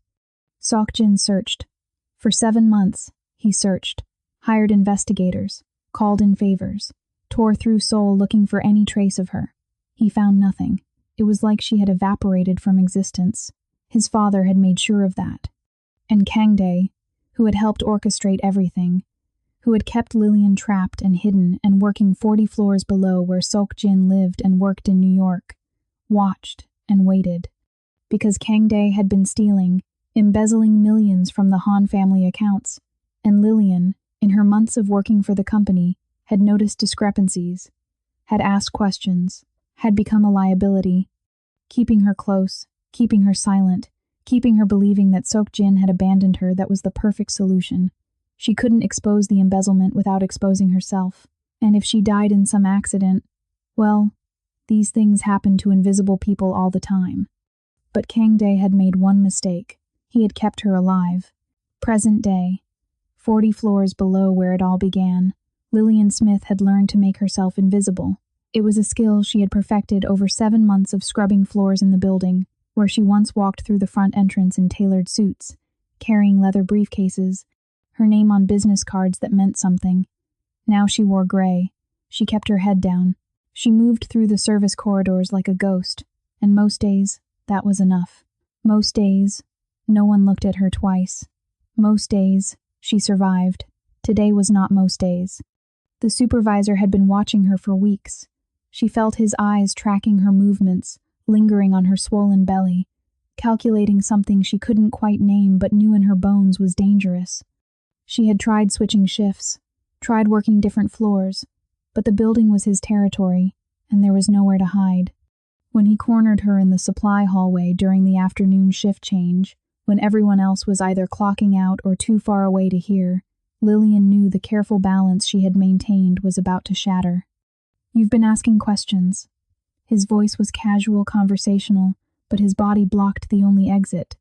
S1: Seok-jin searched. For 7 months, he searched, hired investigators, called in favors. tore through soul looking for any trace of her. He found nothing. It was like she had evaporated from existence. His father had made sure of that. And Kangdae, who had helped orchestrate everything, who had kept Lillian trapped and hidden and working 40 floors below where Sok-jin lived and worked in New York, watched and waited. Because Kangdae had been stealing, embezzling millions from the Han family accounts, and Lillian, in her months of working for the company, had noticed discrepancies, had asked questions, had become a liability, keeping her close, keeping her silent, keeping her believing that Sok-jin had abandoned her. That was the perfect solution. She couldn't expose the embezzlement without exposing herself, and if she died in some accident, well, these things happen to invisible people all the time. But Kangdae had made one mistake. He had kept her alive. Present day, 40 floors below where it all began, Lillian Smith had learned to make herself invisible. It was a skill she had perfected over 7 months of scrubbing floors in the building, where she once walked through the front entrance in tailored suits, carrying leather briefcases, her name on business cards that meant something. Now she wore gray. She kept her head down. She moved through the service corridors like a ghost, and most days, that was enough. Most days, no one looked at her twice. Most days, she survived. Today was not most days. The supervisor had been watching her for weeks. She felt his eyes tracking her movements, lingering on her swollen belly, calculating something she couldn't quite name but knew in her bones was dangerous. She had tried switching shifts, tried working different floors, but the building was his territory, and there was nowhere to hide. When he cornered her in the supply hallway during the afternoon shift change, when everyone else was either clocking out or too far away to hear, Lillian knew the careful balance she had maintained was about to shatter. "You've been asking questions." His voice was casual, conversational, but his body blocked the only exit.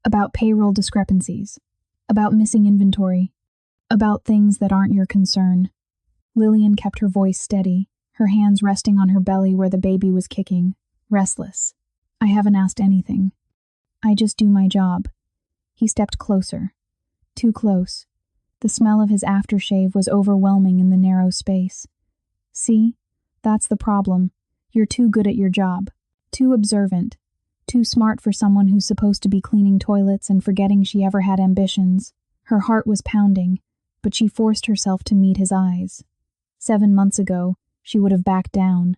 S1: "About payroll discrepancies. About missing inventory. About things that aren't your concern." Lillian kept her voice steady, her hands resting on her belly where the baby was kicking, restless. "I haven't asked anything. I just do my job." He stepped closer. Too close. The smell of his aftershave was overwhelming in the narrow space. "See? That's the problem. You're too good at your job. Too observant. Too smart for someone who's supposed to be cleaning toilets and forgetting she ever had ambitions." Her heart was pounding, but she forced herself to meet his eyes. 7 months ago, she would have backed down.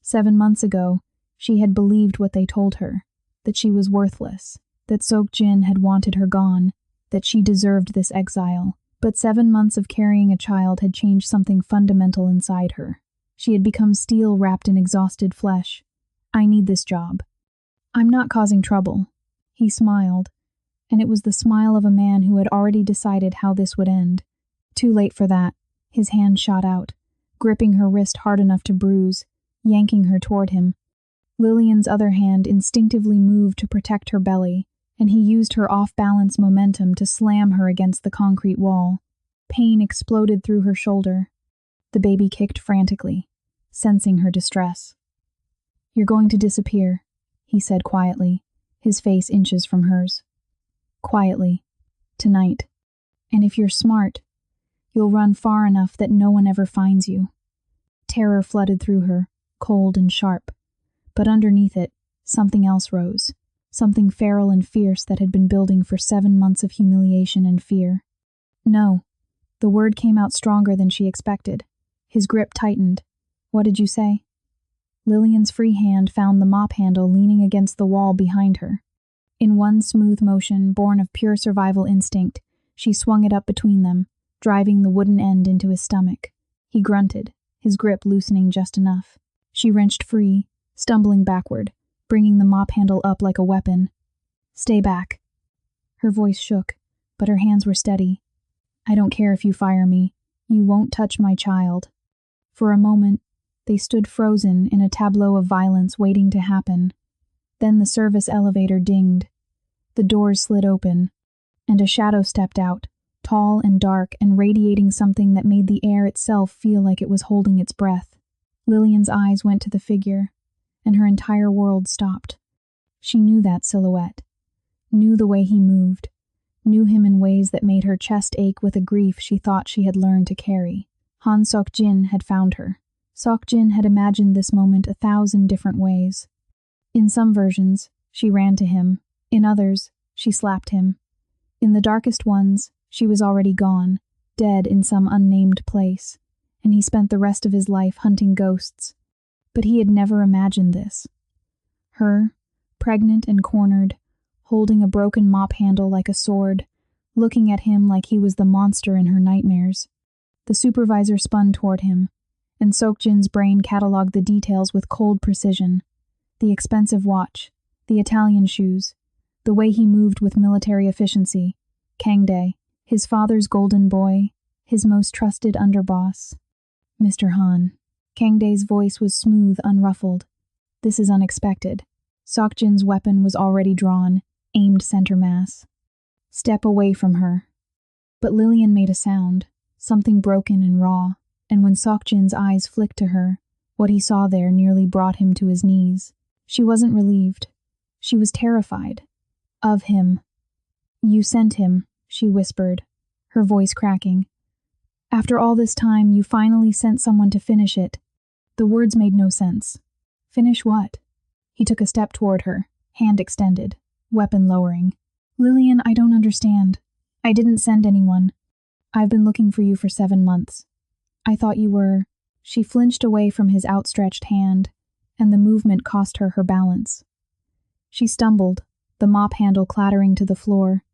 S1: 7 months ago, she had believed what they told her, that she was worthless, that Sok-jin had wanted her gone, that she deserved this exile. But 7 months of carrying a child had changed something fundamental inside her. She had become steel wrapped in exhausted flesh. "I need this job. I'm not causing trouble." He smiled, and it was the smile of a man who had already decided how this would end. Too late for that. His hand shot out, gripping her wrist hard enough to bruise, yanking her toward him. Lillian's other hand instinctively moved to protect her belly, and he used her off-balance momentum to slam her against the concrete wall. Pain exploded through her shoulder. The baby kicked frantically, sensing her distress. "You're going to disappear," he said quietly, his face inches from hers. "Quietly. Tonight. And if you're smart, you'll run far enough that no one ever finds you." Terror flooded through her, cold and sharp. But underneath it, something else rose. Something feral and fierce that had been building for 7 months of humiliation and fear. "No." The word came out stronger than she expected. His grip tightened. "What did you say?" Lillian's free hand found the mop handle leaning against the wall behind her. In one smooth motion, born of pure survival instinct, she swung it up between them, driving the wooden end into his stomach. He grunted, his grip loosening just enough. She wrenched free, stumbling backward, bringing the mop handle up like a weapon. "Stay back." Her voice shook, but her hands were steady. "I don't care if you fire me. You won't touch my child." For a moment, they stood frozen in a tableau of violence waiting to happen. Then the service elevator dinged. The doors slid open, and a shadow stepped out, tall and dark and radiating something that made the air itself feel like it was holding its breath. Lillian's eyes went to the figure, and her entire world stopped. She knew that silhouette, knew the way he moved, knew him in ways that made her chest ache with a grief she thought she had learned to carry. Han Sok-jin had found her. Sok-jin had imagined this moment 1,000 different ways. In some versions, she ran to him. In others, she slapped him. In the darkest ones, she was already gone, dead in some unnamed place, and he spent the rest of his life hunting ghosts. But he had never imagined this. Her, pregnant and cornered, holding a broken mop handle like a sword, looking at him like he was the monster in her nightmares. The supervisor spun toward him, and Sok-jin's brain catalogued the details with cold precision. The expensive watch, the Italian shoes, the way he moved with military efficiency, Kangdae, his father's golden boy, his most trusted underboss. Mr. Han. Kangdae's voice was smooth, unruffled. This is unexpected. Sok-jin's weapon was already drawn, aimed center mass. Step away from her. But Lillian made a sound, something broken and raw, and when Sok-jin's eyes flicked to her, what he saw there nearly brought him to his knees. She wasn't relieved. She was terrified. Of him. You sent him, she whispered, her voice cracking. After all this time, you finally sent someone to finish it. The words made no sense. Finish what? He took a step toward her, hand extended, weapon lowering. Lillian, I don't understand. I didn't send anyone. I've been looking for you for 7 months. I thought you were... She flinched away from his outstretched hand, and the movement cost her her balance. She stumbled, the mop handle clattering to the floor.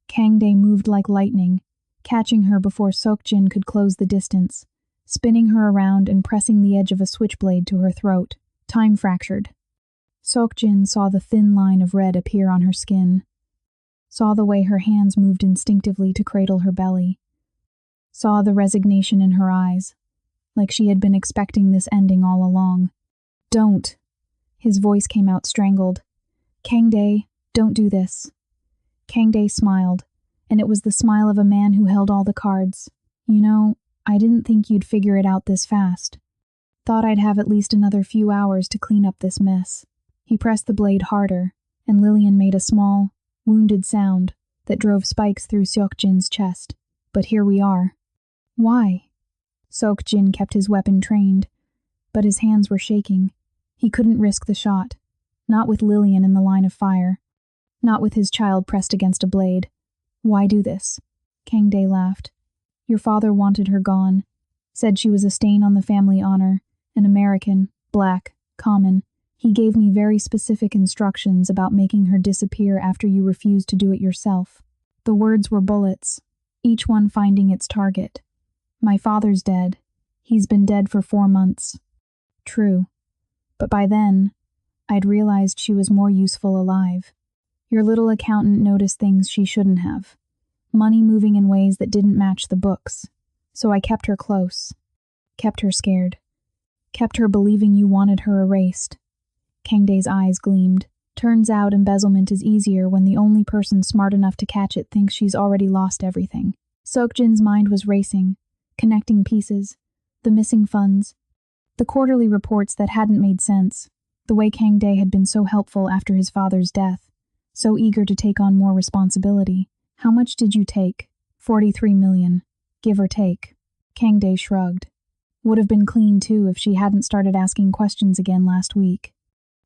S1: Kangdae moved like lightning, catching her before Sok-jin could close the distance, spinning her around and pressing the edge of a switchblade to her throat. Time fractured. Sok-jin saw the thin line of red appear on her skin, saw the way her hands moved instinctively to cradle her belly, saw the resignation in her eyes, like she had been expecting this ending all along. Don't. His voice came out strangled. Kangdae, don't do this. Kangdae smiled, and it was the smile of a man who held all the cards. You know, I didn't think you'd figure it out this fast. Thought I'd have at least another few hours to clean up this mess. He pressed the blade harder, and Lillian made a small, wounded sound that drove spikes through Sok-jin's chest. But here we are. Why? Sok-jin kept his weapon trained, but his hands were shaking. He couldn't risk the shot, not with Lillian in the line of fire, not with his child pressed against a blade. Why do this? Kangdae laughed. Your father wanted her gone, said she was a stain on the family honor, an American, black, common. He gave me very specific instructions about making her disappear after you refused to do it yourself. The words were bullets, each one finding its target. My father's dead. He's been dead for 4 months. True. But by then, I'd realized she was more useful alive. Your little accountant noticed things she shouldn't have. Money moving in ways that didn't match the books. So I kept her close. Kept her scared. Kept her believing you wanted her erased. Kangdae's eyes gleamed. Turns out embezzlement is easier when the only person smart enough to catch it thinks she's already lost everything. Sok-jin's mind was racing, connecting pieces, the missing funds, the quarterly reports that hadn't made sense, the way Kangdae had been so helpful after his father's death, so eager to take on more responsibility. How much did you take? 43 million, give or take. Kangdae shrugged. Would have been clean too if she hadn't started asking questions again last week.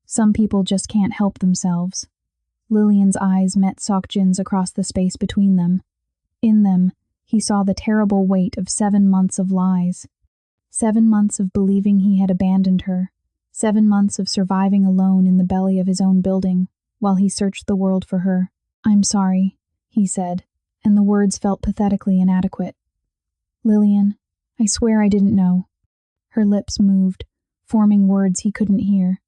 S1: Some people just can't help themselves. Lillian's eyes met Sok-jin's across the space between them. In them, he saw the terrible weight of 7 months of lies. 7 months of believing he had abandoned her. 7 months of surviving alone in the belly of his own building, while he searched the world for her. I'm sorry, he said, and the words felt pathetically inadequate. Lillian, I swear I didn't know. Her lips moved, forming words he couldn't hear.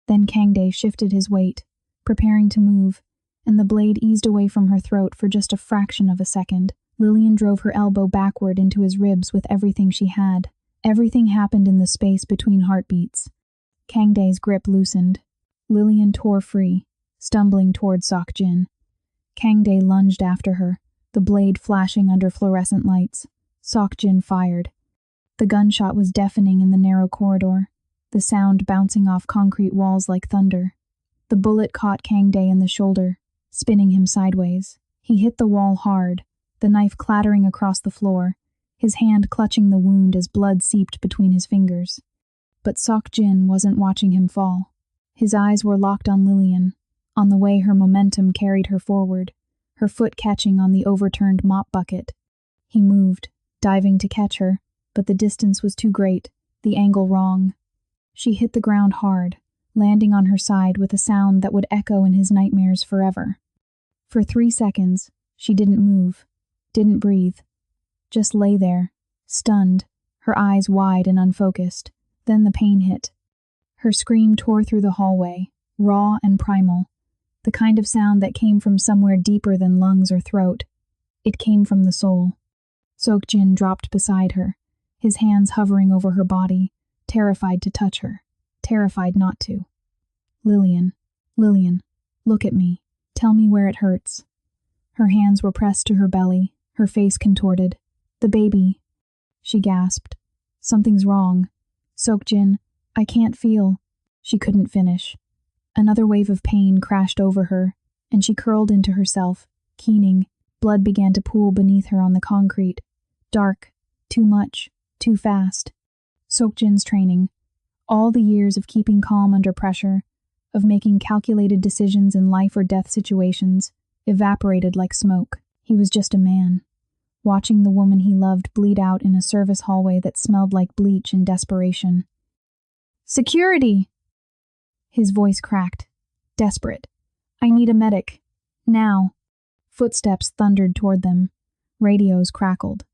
S1: Then Kangdae shifted his weight, preparing to move, and the blade eased away from her throat for just a fraction of a second. Lillian drove her elbow backward into his ribs with everything she had. Everything happened in the space between heartbeats. Kangdae's grip loosened. Lillian tore free, stumbling toward Sok-jin. Kangdae lunged after her, the blade flashing under fluorescent lights. Sok-jin fired. The gunshot was deafening in the narrow corridor, the sound bouncing off concrete walls like thunder. The bullet caught Kangdae in the shoulder, spinning him sideways. He hit the wall hard, the knife clattering across the floor, his hand clutching the wound as blood seeped between his fingers. But Sok Jin wasn't watching him fall. His eyes were locked on Lillian, on the way her momentum carried her forward, her foot catching on the overturned mop bucket. He moved, diving to catch her, but the distance was too great, the angle wrong. She hit the ground hard, landing on her side with a sound that would echo in his nightmares forever. For 3 seconds, she didn't move, didn't breathe, just lay there, stunned, her eyes wide and unfocused. Then the pain hit. Her scream tore through the hallway, raw and primal, the kind of sound that came from somewhere deeper than lungs or throat. It came from the soul. Sok Jin dropped beside her, his hands hovering over her body, terrified to touch her, terrified not to. Lillian, look at me. Tell me where it hurts. Her hands were pressed to her belly, her face contorted. The baby, she gasped. Something's wrong. Sok Jin, I can't feel. She couldn't finish. Another wave of pain crashed over her, and she curled into herself, keening. Blood began to pool beneath her on the concrete. Dark, too much, too fast. Sok Jin's training, all the years of keeping calm under pressure, of making calculated decisions in life or death situations, evaporated like smoke. He was just a man, watching the woman he loved bleed out in a service hallway that smelled like bleach in desperation. Security! His voice cracked, desperate. I need a medic. Now. Footsteps thundered toward them. Radios crackled.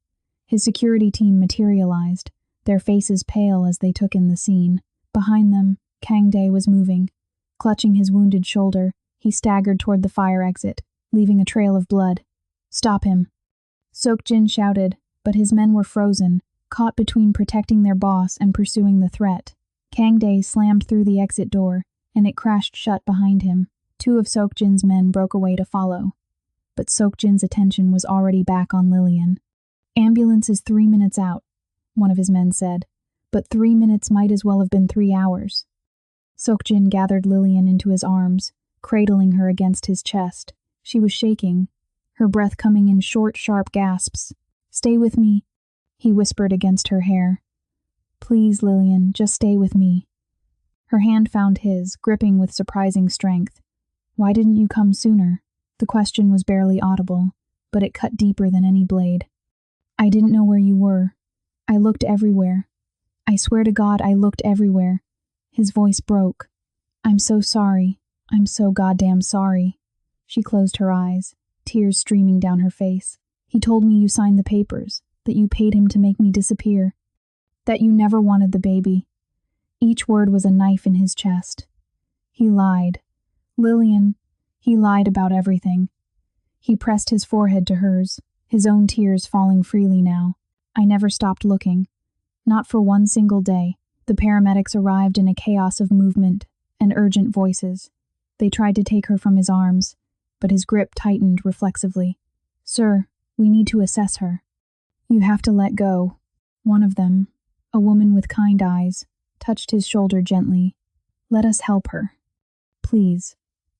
S1: His security team materialized, their faces pale as they took in the scene. Behind them, Kang Dae was moving. Clutching his wounded shoulder, he staggered toward the fire exit, leaving a trail of blood. Stop him! Sok Jin shouted, but his men were frozen, caught between protecting their boss and pursuing the threat. Kang Dae slammed through the exit door, and it crashed shut behind him. 2 of Sok Jin's men broke away to follow. But Sok Jin's attention was already back on Lillian. Ambulance is 3 minutes out, one of his men said, but 3 minutes might as well have been 3 hours. Sok Jin gathered Lillian into his arms, cradling her against his chest. She was shaking, her breath coming in short, sharp gasps. Stay with me, he whispered against her hair. Please, Lillian, just stay with me. Her hand found his, gripping with surprising strength. Why didn't you come sooner? The question was barely audible, but it cut deeper than any blade. I didn't know where you were. I looked everywhere. I swear to God, I looked everywhere. His voice broke. I'm so sorry. I'm so goddamn sorry. She closed her eyes, tears streaming down her face. He told me you signed the papers, that you paid him to make me disappear, that you never wanted the baby. Each word was a knife in his chest. He lied. Lillian, he lied about everything. He pressed his forehead to hers, his own tears falling freely now. I never stopped looking. Not for one single day. The paramedics arrived in a chaos of movement and urgent voices. They tried to take her from his arms, but his grip tightened reflexively. Sir, we need to assess her. You have to let go. One of them, a woman with kind eyes, touched his shoulder gently. Let us help her. Please.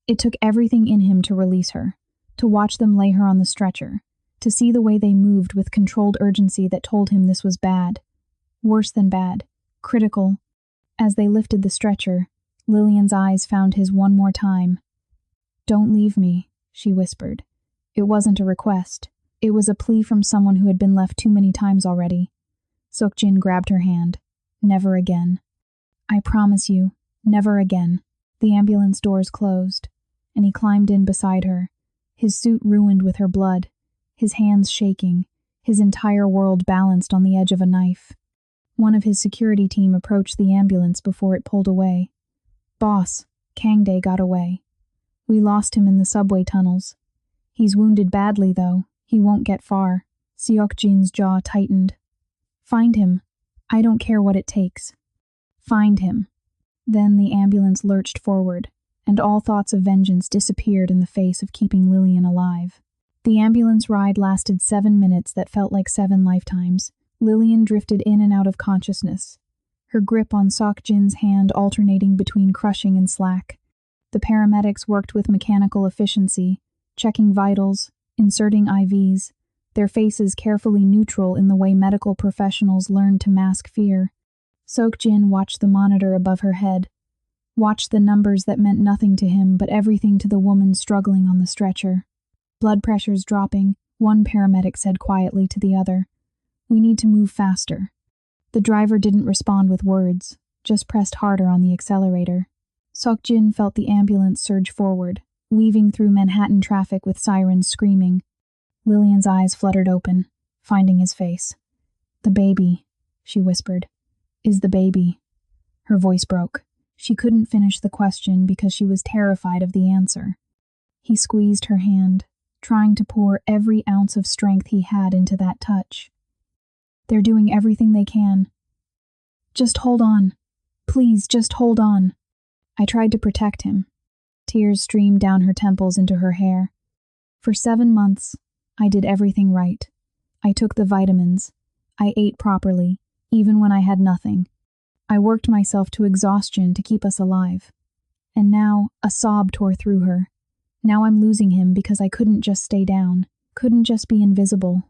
S1: It took everything in him to release her, to watch them lay her on the stretcher, to see the way they moved with controlled urgency that told him this was bad. Worse than bad. Critical. As they lifted the stretcher, Lillian's eyes found his one more time. Don't leave me, she whispered. It wasn't a request. It was a plea from someone who had been left too many times already. Sok Jin grabbed her hand. Never again. I promise you, never again. The ambulance doors closed, and he climbed in beside her, his suit ruined with her blood, his hands shaking, his entire world balanced on the edge of a knife. One of his security team approached the ambulance before it pulled away. Boss, Kang Dae got away. We lost him in the subway tunnels. He's wounded badly, though. He won't get far. Sok Jin's jaw tightened. Find him. I don't care what it takes. Find him. Then the ambulance lurched forward, and all thoughts of vengeance disappeared in the face of keeping Lillian alive. The ambulance ride lasted 7 minutes that felt like 7 lifetimes. Lillian drifted in and out of consciousness, her grip on Sok Jin's hand alternating between crushing and slack. The paramedics worked with mechanical efficiency, checking vitals, inserting IVs, their faces carefully neutral in the way medical professionals learn to mask fear. Sok-jin watched the monitor above her head, watched the numbers that meant nothing to him but everything to the woman struggling on the stretcher. Blood pressures dropping, one paramedic said quietly to the other, "We need to move faster." The driver didn't respond with words, just pressed harder on the accelerator. Sok-jin felt the ambulance surge forward, weaving through Manhattan traffic with sirens screaming. Lillian's eyes fluttered open, finding his face. "The baby," she whispered. "Is the baby?" Her voice broke. She couldn't finish the question because she was terrified of the answer. He squeezed her hand, trying to pour every ounce of strength he had into that touch. "They're doing everything they can. Just hold on. Please, just hold on." I tried to protect him. Tears streamed down her temples into her hair. For 7 months, I did everything right. I took the vitamins. I ate properly, even when I had nothing. I worked myself to exhaustion to keep us alive. And now, a sob tore through her. Now I'm losing him because I couldn't just stay down, couldn't just be invisible.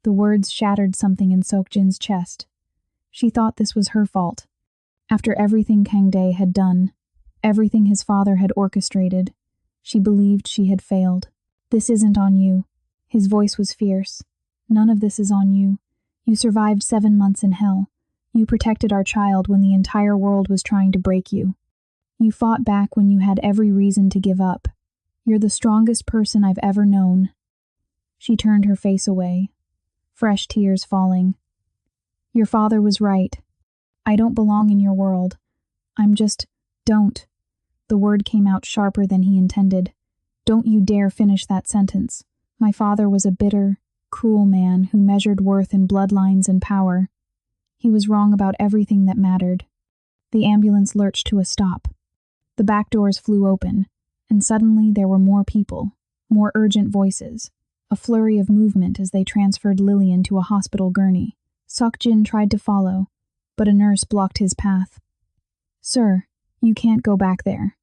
S1: The words shattered something in Sok-jin's chest. She thought this was her fault. After everything Kang-dae had done, everything his father had orchestrated, she believed she had failed. "This isn't on you." His voice was fierce. "None of this is on you. You survived 7 months in hell. You protected our child when the entire world was trying to break you. You fought back when you had every reason to give up. You're the strongest person I've ever known." She turned her face away, fresh tears falling. "Your father was right. I don't belong in your world. Don't." The word came out sharper than he intended. "Don't you dare finish that sentence. My father was a bitter, cruel man who measured worth in bloodlines and power. He was wrong about everything that mattered." The ambulance lurched to a stop. The back doors flew open, and suddenly there were more people, more urgent voices, a flurry of movement as they transferred Lillian to a hospital gurney. Sok-jin tried to follow, but a nurse blocked his path. "Sir, you can't go back there.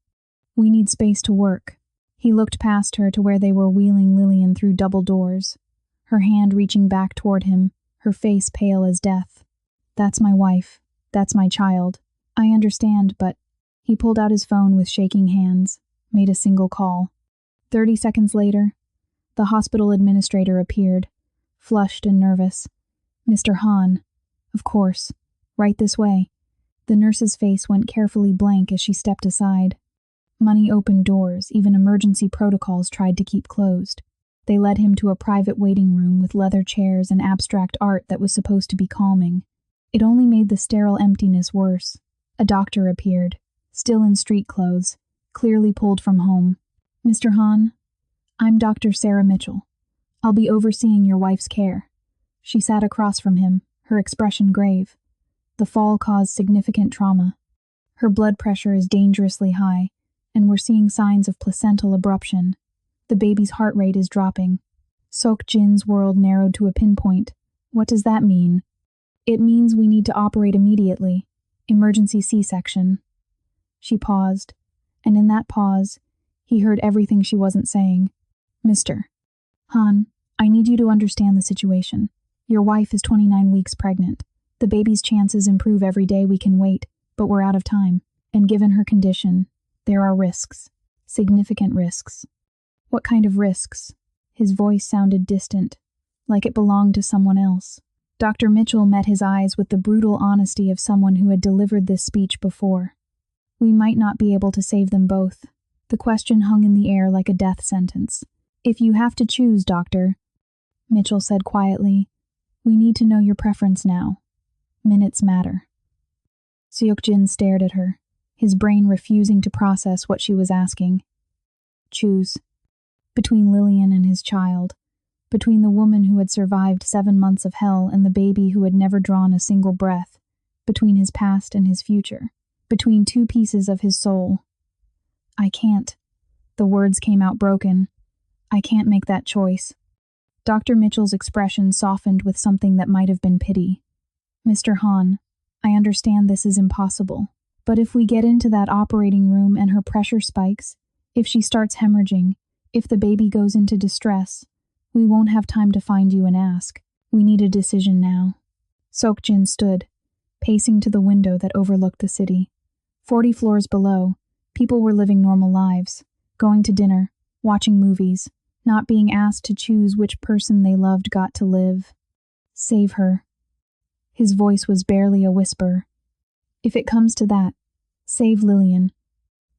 S1: We need space to work." He looked past her to where they were wheeling Lillian through double doors, her hand reaching back toward him, her face pale as death. "That's my wife. That's my child. I understand, but..." He pulled out his phone with shaking hands, made a single call. 30 seconds later, the hospital administrator appeared, flushed and nervous. "Mr. Han. Of course. Right this way." The nurse's face went carefully blank as she stepped aside. Money opened doors, even emergency protocols tried to keep closed. They led him to a private waiting room with leather chairs and abstract art that was supposed to be calming. It only made the sterile emptiness worse. A doctor appeared, still in street clothes, clearly pulled from home. "Mr. Han, I'm Dr. Sarah Mitchell. I'll be overseeing your wife's care." She sat across from him, her expression grave. "The fall caused significant trauma. Her blood pressure is dangerously high, and we're seeing signs of placental abruption. The baby's heart rate is dropping." Sok-jin's world narrowed to a pinpoint. "What does that mean?" "It means we need to operate immediately. Emergency C-section." She paused, and in that pause, he heard everything she wasn't saying. "Mr. Han, I need you to understand the situation. Your wife is 29 weeks pregnant. The baby's chances improve every day we can wait, but we're out of time. And given her condition, there are risks. Significant risks." "What kind of risks?" His voice sounded distant, like it belonged to someone else. Dr. Mitchell met his eyes with the brutal honesty of someone who had delivered this speech before. "We might not be able to save them both." The question hung in the air like a death sentence. "If you have to choose, doctor," Mitchell said quietly, "we need to know your preference now. Minutes matter." Seok-jin stared at her, his brain refusing to process what she was asking. "Choose. Between Lillian and his child. Between the woman who had survived 7 months of hell and the baby who had never drawn a single breath. Between his past and his future. Between 2 pieces of his soul." "I can't." The words came out broken. "I can't make that choice." Dr. Mitchell's expression softened with something that might have been pity. "Mr. Han, I understand this is impossible. But if we get into that operating room and her pressure spikes, if she starts hemorrhaging, if the baby goes into distress, We won't have time to find you and ask. We need a decision now. Seokjin stood, pacing to the window that overlooked the city. 40 floors below, people were living normal lives, going to dinner, watching movies, not being asked to choose which person they loved got to live. Save her. His voice was barely a whisper. If it comes to that, save Lillian.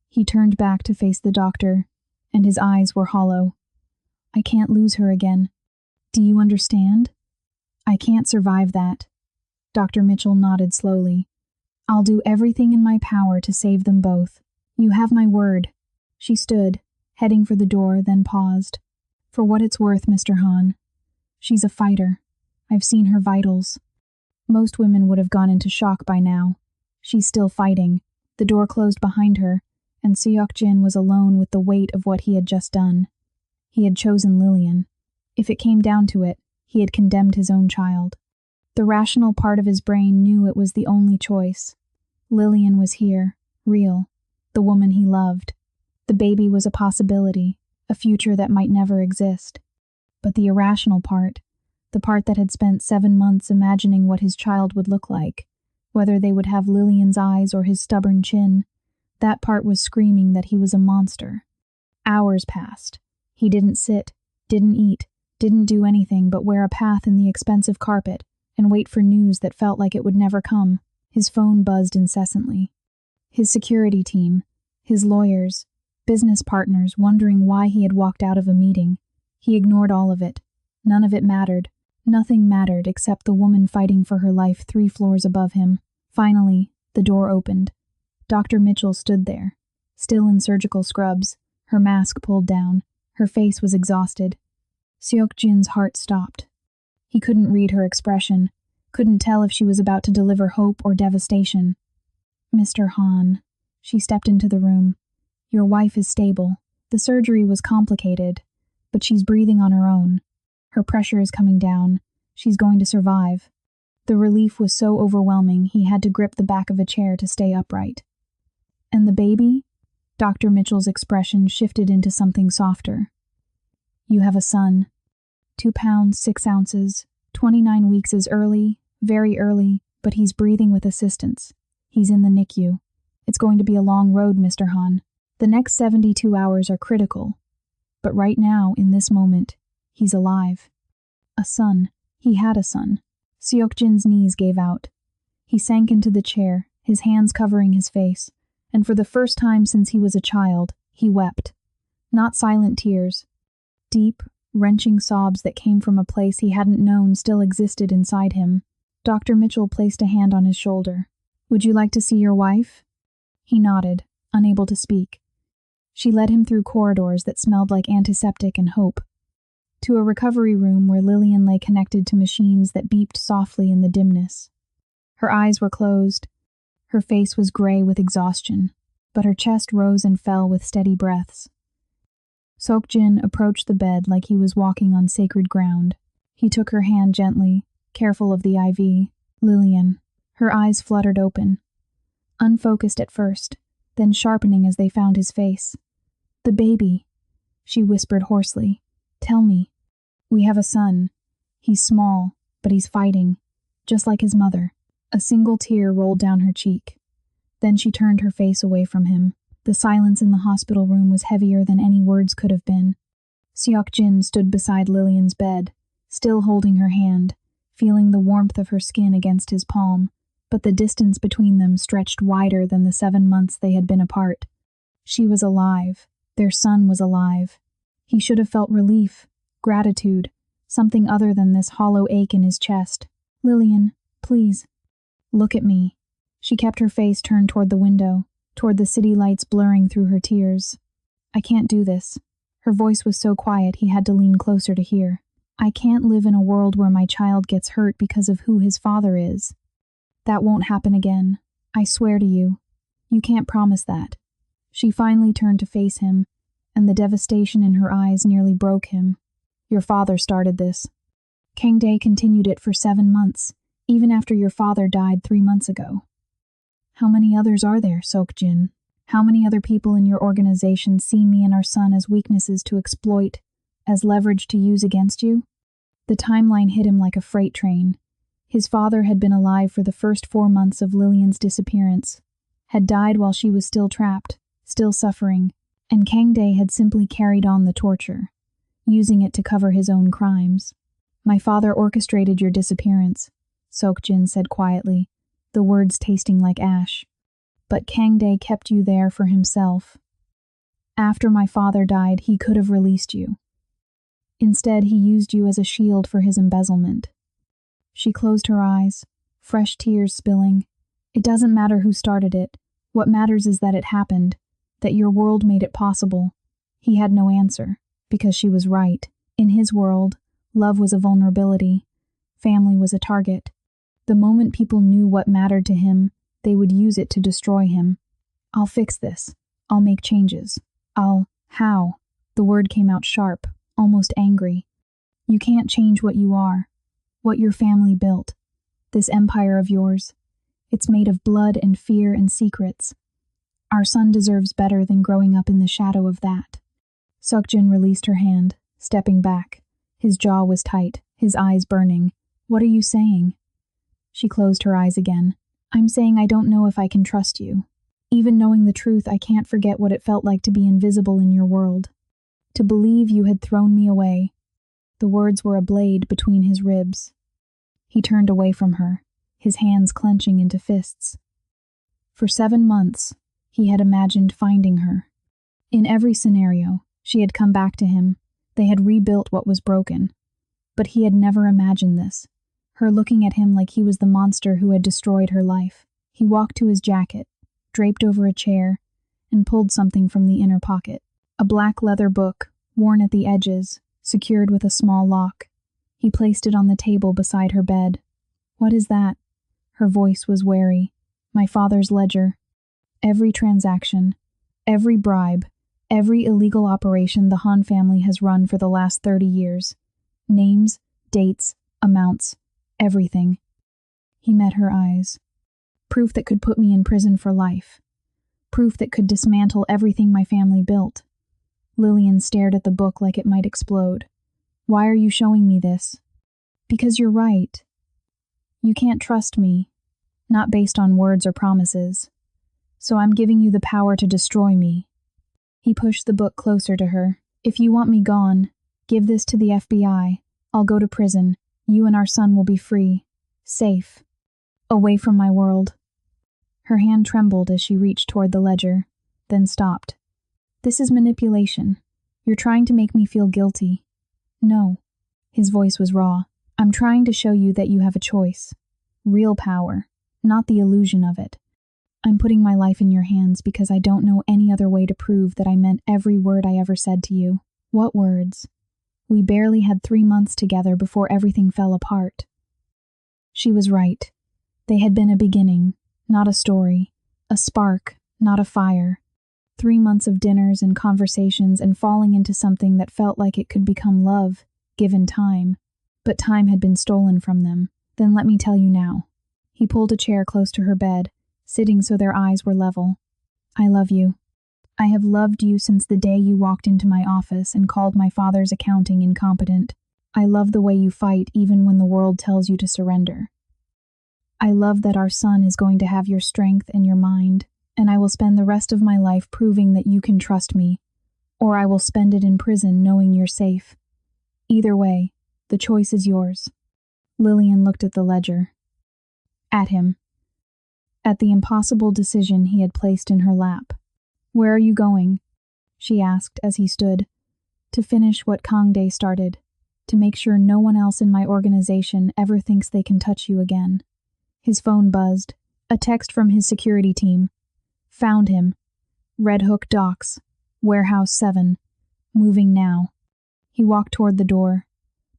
S1: He turned back to face the doctor, and his eyes were hollow. I can't lose her again. Do you understand? I can't survive that. Dr. Mitchell nodded slowly. I'll do everything in my power to save them both. You have my word. She stood, heading for the door, then paused. For what it's worth, Mr. Han. She's a fighter. I've seen her vitals. Most women would have gone into shock by now. She's still fighting. The door closed behind her, and Seok-jin was alone with the weight of what he had just done. He had chosen Lillian. If it came down to it, he had condemned his own child. The rational part of his brain knew it was the only choice. Lillian was here, real, the woman he loved. The baby was a possibility, a future that might never exist. But the irrational part, the part that had spent 7 months imagining what his child would look like, whether they would have Lillian's eyes or his stubborn chin, that part was screaming that he was a monster. Hours passed. He didn't sit, didn't eat, didn't do anything but wear a path in the expensive carpet and wait for news that felt like it would never come. His phone buzzed incessantly. His security team, his lawyers, business partners wondering why he had walked out of a meeting. He ignored all of it. None of it mattered. Nothing mattered except the woman fighting for her life 3 floors above him. Finally, the door opened. Dr. Mitchell stood there, still in surgical scrubs, her mask pulled down. Her face was exhausted. Seok-jin's heart stopped. He couldn't read her expression, couldn't tell if she was about to deliver hope or devastation. Mr. Han. She stepped into the room. Your wife is stable. The surgery was complicated, but she's breathing on her own. Her pressure is coming down. She's going to survive. The relief was so overwhelming he had to grip the back of a chair to stay upright. And the baby? Dr. Mitchell's expression shifted into something softer. You have a son. 2 pounds, 6 ounces. 29 weeks is early, very early, but he's breathing with assistance. He's in the NICU. It's going to be a long road, Mr. Han. The next 72 hours are critical. But right now, in this moment, he's alive. A son. He had a son. Seok-jin's knees gave out. He sank into the chair, his hands covering his face, and for the first time since he was a child, he wept. Not silent tears. Deep, wrenching sobs that came from a place he hadn't known still existed inside him. Dr. Mitchell placed a hand on his shoulder. Would you like to see your wife? He nodded, unable to speak. She led him through corridors that smelled like antiseptic and hope, to a recovery room where Lillian lay connected to machines that beeped softly in the dimness. Her eyes were closed. Her face was gray with exhaustion, but her chest rose and fell with steady breaths. Seok-jin approached the bed like he was walking on sacred ground. He took her hand gently, careful of the IV. Lillian. Her eyes fluttered open. Unfocused at first, then sharpening as they found his face. The baby, she whispered hoarsely. Tell me. We have a son. He's small, but he's fighting, just like his mother. A single tear rolled down her cheek. Then she turned her face away from him. The silence in the hospital room was heavier than any words could have been. Seok-jin stood beside Lillian's bed, still holding her hand, feeling the warmth of her skin against his palm, but the distance between them stretched wider than the 7 months they had been apart. She was alive. Their son was alive. He should have felt relief, gratitude, something other than this hollow ache in his chest. Lillian, please. Look at me. She kept her face turned toward the window, toward the city lights blurring through her tears. I can't do this. Her voice was so quiet he had to lean closer to hear. I can't live in a world where my child gets hurt because of who his father is. That won't happen again. I swear to you. You can't promise that. She finally turned to face him, and the devastation in her eyes nearly broke him. Your father started this. Kang Dae continued it for 7 months, even after your father died 3 months ago. How many others are there, Seok-jin? How many other people in your organization see me and our son as weaknesses to exploit, as leverage to use against you? The timeline hit him like a freight train. His father had been alive for the first 4 months of Lillian's disappearance, had died while she was still trapped, still suffering, and Kang Dae had simply carried on the torture, using it to cover his own crimes. My father orchestrated your disappearance, Sok-jin said quietly, the words tasting like ash. But Kang Dae kept you there for himself. After my father died, he could have released you. Instead, he used you as a shield for his embezzlement. She closed her eyes, fresh tears spilling. It doesn't matter who started it. What matters is that it happened, that your world made it possible. He had no answer, because she was right. In his world, love was a vulnerability. Family was a target. The moment people knew what mattered to him, they would use it to destroy him. I'll fix this. I'll make changes. How? The word came out sharp, almost angry. You can't change what you are, what your family built. This empire of yours. It's made of blood and fear and secrets. Our son deserves better than growing up in the shadow of that. Sok-jin released her hand, stepping back. His jaw was tight, his eyes burning. What are you saying? She closed her eyes again. I'm saying I don't know if I can trust you. Even knowing the truth, I can't forget what it felt like to be invisible in your world. To believe you had thrown me away. The words were a blade between his ribs. He turned away from her, his hands clenching into fists. For 7 months, he had imagined finding her. In every scenario, she had come back to him. They had rebuilt what was broken. But he had never imagined this. Her looking at him like he was the monster who had destroyed her life. He walked to his jacket, draped over a chair, and pulled something from the inner pocket. A black leather book, worn at the edges, secured with a small lock. He placed it on the table beside her bed. What is that? Her voice was wary. My father's ledger. Every transaction, every bribe, every illegal operation the Han family has run for the last 30 years. Names, dates, amounts, everything. He met her eyes. Proof that could put me in prison for life. Proof that could dismantle everything my family built. Lillian stared at the book like it might explode. Why are you showing me this? Because you're right. You can't trust me, not based on words or promises. So I'm giving you the power to destroy me. He pushed the book closer to her. If you want me gone, give this to the FBI. I'll go to prison. You and our son will be free. Safe. Away from my world. Her hand trembled as she reached toward the ledger, then stopped. This is manipulation. You're trying to make me feel guilty. No. His voice was raw. I'm trying to show you that you have a choice. Real power, not the illusion of it. I'm putting my life in your hands because I don't know any other way to prove that I meant every word I ever said to you. What words? We barely had 3 months together before everything fell apart. She was right. They had been a beginning, not a story. A spark, not a fire. 3 months of dinners and conversations and falling into something that felt like it could become love, given time. But time had been stolen from them. Then let me tell you now. He pulled a chair close to her bed, sitting so their eyes were level. I love you. I have loved you since the day you walked into my office and called my father's accounting incompetent. I love the way you fight even when the world tells you to surrender. I love that our son is going to have your strength and your mind, and I will spend the rest of my life proving that you can trust me, or I will spend it in prison knowing you're safe. Either way, the choice is yours. Lillian looked at the ledger. At him. At the impossible decision he had placed in her lap. Where are you going? She asked as he stood. To finish what Kang Dae started. To make sure no one else in my organization ever thinks they can touch you again. His phone buzzed. A text from his security team. Found him. Red Hook Docks. Warehouse 7. Moving now. He walked toward the door.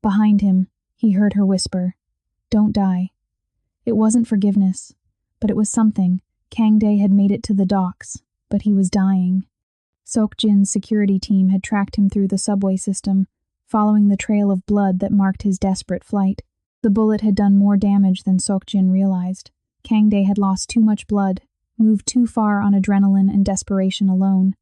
S1: Behind him, he heard her whisper. Don't die. It wasn't forgiveness, but it was something. Kang Dae had made it to the docks, but he was dying. Sok-jin's security team had tracked him through the subway system, following the trail of blood that marked his desperate flight. The bullet had done more damage than Sok-jin realized. Kang Dae had lost too much blood, moved too far on adrenaline and desperation alone.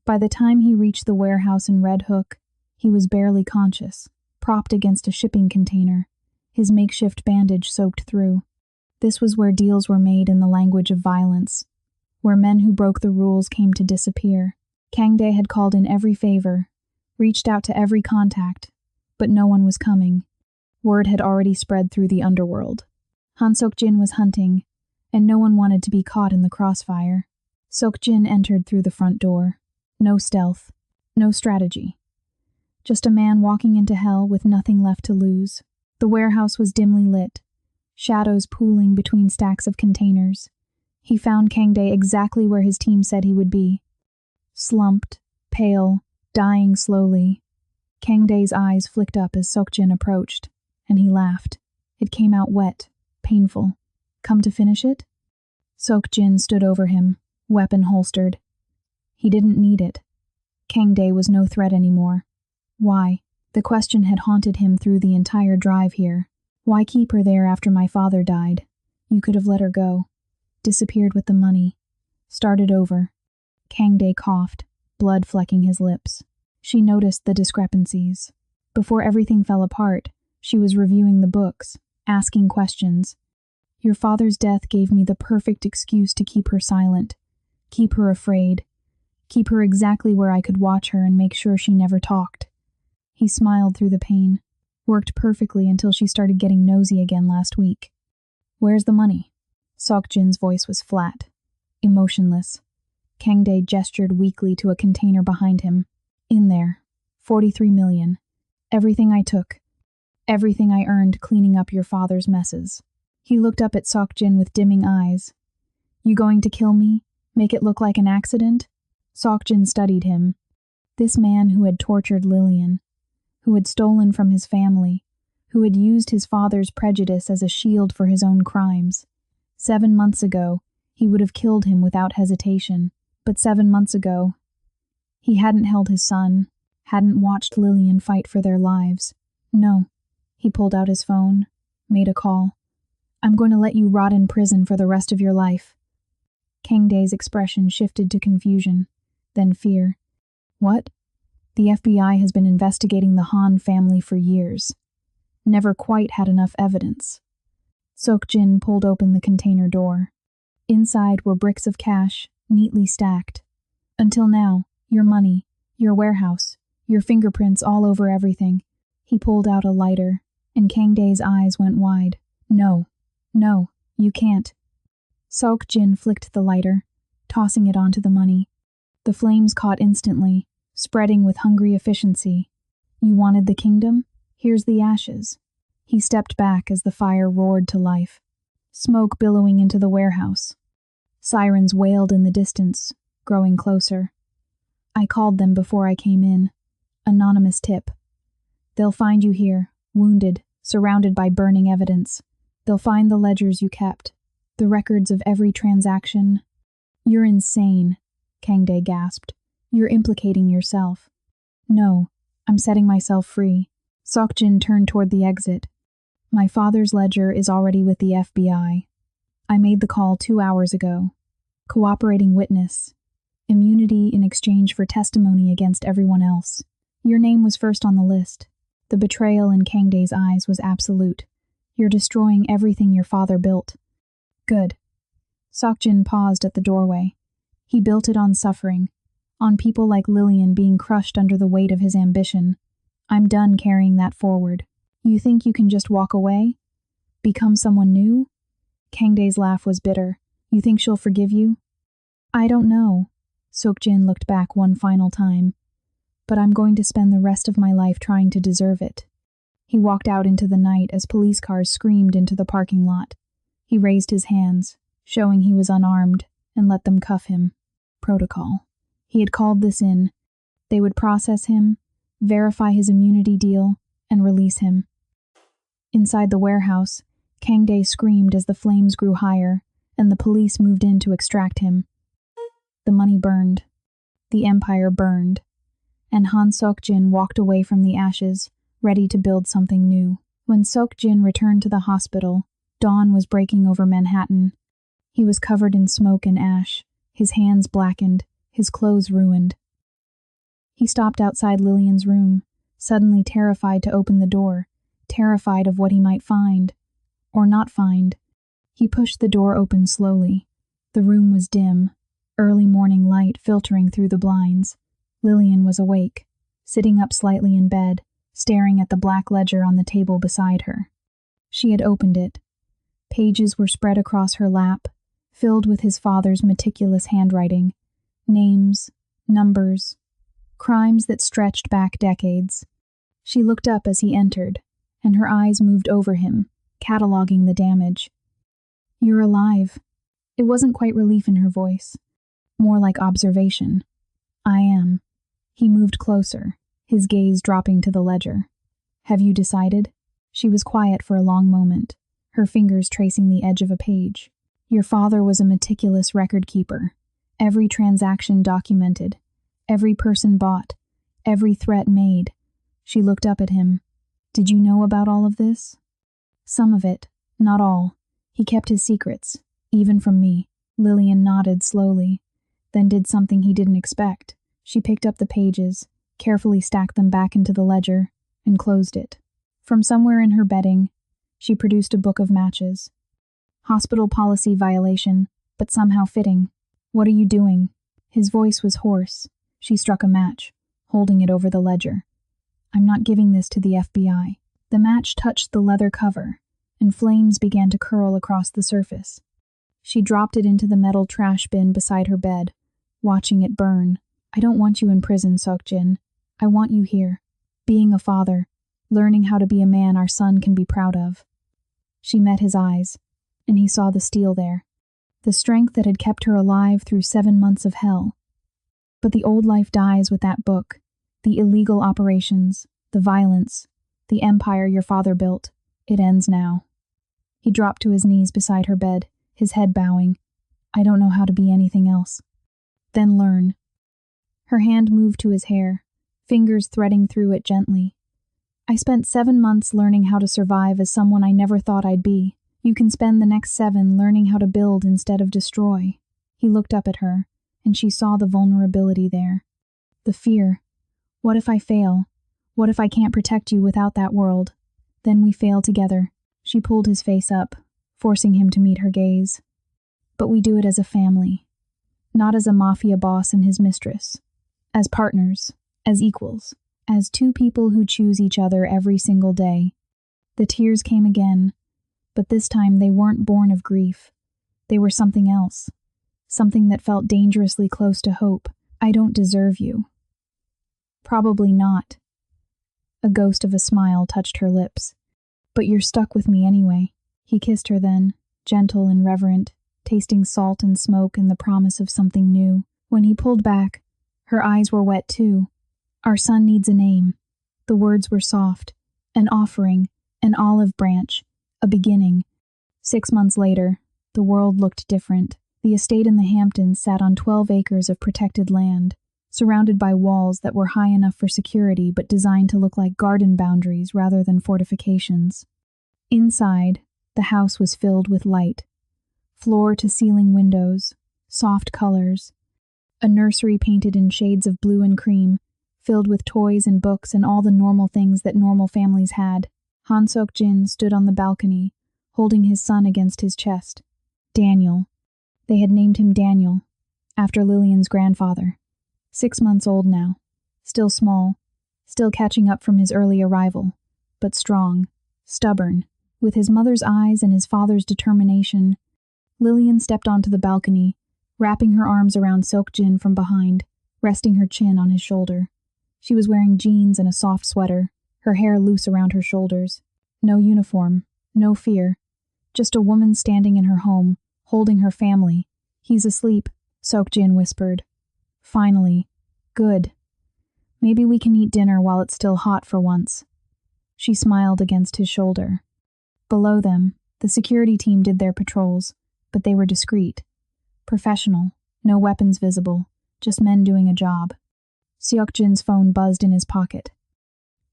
S1: By the time he reached the warehouse in Red Hook, He was barely conscious, propped against a shipping container, his makeshift bandage soaked through. This was where deals were made in the language of violence, where men who broke the rules came to disappear. Kangdae had called in every favor, reached out to every contact, but no one was coming. Word had already spread through the underworld. Han Sok-jin was hunting, and no one wanted to be caught in the crossfire. Sok-jin entered through the front door. No stealth, no strategy. Just a man walking into hell with nothing left to lose. The warehouse was dimly lit, shadows pooling between stacks of containers. He found Kangdae exactly where his team said he would be. Slumped, pale, dying slowly. Kangdae's eyes flicked up as Sok-jin approached, and he laughed. It came out wet, painful. Come to finish it? Sok-jin stood over him, weapon holstered. He didn't need it. Kangdae was no threat anymore. Why? The question had haunted him through the entire drive here. Why keep her there after my father died? You could have let her go. Disappeared with the money. Started over. Kangdae coughed, blood flecking his lips. She noticed the discrepancies. Before everything fell apart, she was reviewing the books, asking questions. Your father's death gave me the perfect excuse to keep her silent, keep her afraid, keep her exactly where I could watch her and make sure she never talked. He smiled through the pain. Worked perfectly until she started getting nosy again last week. Where's the money? Sok-jin's voice was flat, emotionless. Kangdae gestured weakly to a container behind him. In there. 43 million. Everything I took. Everything I earned cleaning up your father's messes. He looked up at Sok-jin with dimming eyes. You going to kill me? Make it look like an accident? Sok-jin studied him. This man who had tortured Lillian, who had stolen from his family, who had used his father's prejudice as a shield for his own crimes. 7 months ago, he would have killed him without hesitation. But 7 months ago, he hadn't held his son, hadn't watched Lillian fight for their lives. No. He pulled out his phone, made a call. I'm going to let you rot in prison for the rest of your life. Kangdae's expression shifted to confusion, then fear. What? The FBI has been investigating the Han family for years. Never quite had enough evidence. Sok-jin pulled open the container door. Inside were bricks of cash, neatly stacked. Until now, your money, your warehouse, your fingerprints all over everything. He pulled out a lighter, and Kangdae's eyes went wide. No, you can't. Sok-jin flicked the lighter, tossing it onto the money. The flames caught instantly, spreading with hungry efficiency. You wanted the kingdom? Here's the ashes. He stepped back as the fire roared to life. Smoke billowing into the warehouse. Sirens wailed in the distance, growing closer. I called them before I came in. Anonymous tip. They'll find you here, wounded, surrounded by burning evidence. They'll find the ledgers you kept, the records of every transaction. You're insane, Kangdae gasped. You're implicating yourself. No, I'm setting myself free. Sok-jin turned toward the exit. My father's ledger is already with the FBI. I made the call 2 hours ago. Cooperating witness. Immunity in exchange for testimony against everyone else. Your name was first on the list. The betrayal in Kangdae's eyes was absolute. You're destroying everything your father built. Good. Sok-jin paused at the doorway. He built it on suffering, on people like Lillian being crushed under the weight of his ambition. I'm done carrying that forward. You think you can just walk away? Become someone new? Kangdae's laugh was bitter. You think she'll forgive you? I don't know. Sok-jin looked back one final time. But I'm going to spend the rest of my life trying to deserve it. He walked out into the night as police cars screamed into the parking lot. He raised his hands, showing he was unarmed, and let them cuff him. Protocol. He had called this in. They would process him, verify his immunity deal, and release him. Inside the warehouse, Kangdae screamed as the flames grew higher, and the police moved in to extract him. The money burned. The empire burned. And Han Sok-jin walked away from the ashes, ready to build something new. When Sok-jin returned to the hospital, dawn was breaking over Manhattan. He was covered in smoke and ash, his hands blackened, his clothes ruined. He stopped outside Lillian's room, suddenly terrified to open the door, terrified of what he might find. Or not find. He pushed the door open slowly. The room was dim, early morning light filtering through the blinds. Lillian was awake, sitting up slightly in bed, staring at the black ledger on the table beside her. She had opened it. Pages were spread across her lap, filled with his father's meticulous handwriting. Names, numbers, crimes that stretched back decades. She looked up as he entered, and her eyes moved over him, cataloging the damage. "You're alive." It wasn't quite relief in her voice, more like observation. "I am." He moved closer, his gaze dropping to the ledger. "Have you decided?" She was quiet for a long moment, her fingers tracing the edge of a page. "Your father was a meticulous record keeper. Every transaction documented, every person bought, every threat made." She looked up at him. "Did you know about all of this?" "Some of it, not all. He kept his secrets, even from me." Lillian nodded slowly, then did something he didn't expect. She picked up the pages, carefully stacked them back into the ledger, and closed it. From somewhere in her bedding, she produced a book of matches. Hospital policy violation, but somehow fitting. "What are you doing?" His voice was hoarse. She struck a match, holding it over the ledger. "I'm not giving this to the FBI." The match touched the leather cover, and flames began to curl across the surface. She dropped it into the metal trash bin beside her bed, watching it burn. "I don't want you in prison, Seok-jin. I want you here, being a father, learning how to be a man our son can be proud of." She met his eyes, and he saw the steel there, the strength that had kept her alive through 7 months of hell. But the old life dies with that book, the illegal operations, the violence, the empire your father built. It ends now. He dropped to his knees beside her bed, his head bowing. "I don't know how to be anything else." "Then learn." Her hand moved to his hair, fingers threading through it gently. "I spent 7 months learning how to survive as someone I never thought I'd be. You can spend the next 7 learning how to build instead of destroy." He looked up at her, and she saw the vulnerability there. The fear. What if I fail? What if I can't protect you without that world? Then we fail together. She pulled his face up, forcing him to meet her gaze. "But we do it as a family. Not as a mafia boss and his mistress. As partners, as equals, as 2 people who choose each other every single day." The tears came again, but this time they weren't born of grief. They were something else, something that felt dangerously close to hope. "I don't deserve you." "Probably not." A ghost of a smile touched her lips. "But you're stuck with me anyway." He kissed her then, gentle and reverent, tasting salt and smoke and the promise of something new. When he pulled back, her eyes were wet too. "Our son needs a name." The words were soft. An offering, an olive branch, a beginning. 6 months later, the world looked different. The estate in the Hamptons sat on 12 acres of protected land, surrounded by walls that were high enough for security but designed to look like garden boundaries rather than fortifications. Inside, the house was filled with light. Floor-to-ceiling windows, soft colors, a nursery painted in shades of blue and cream, filled with toys and books and all the normal things that normal families had. Han Seok-jin stood on the balcony, holding his son against his chest. Daniel. They had named him Daniel, after Lillian's grandfather. 6 months old now, still small, still catching up from his early arrival, but strong, stubborn, with his mother's eyes and his father's determination. Lillian stepped onto the balcony, wrapping her arms around Seok-jin from behind, resting her chin on his shoulder. She was wearing jeans and a soft sweater, her hair loose around her shoulders. No uniform, no fear, just a woman standing in her home, holding her family. "He's asleep," Seok-jin whispered. "Finally. Good. Maybe we can eat dinner while it's still hot for once." She smiled against his shoulder. Below them, the security team did their patrols, but they were discreet. Professional, no weapons visible, just men doing a job. Seok-jin's phone buzzed in his pocket.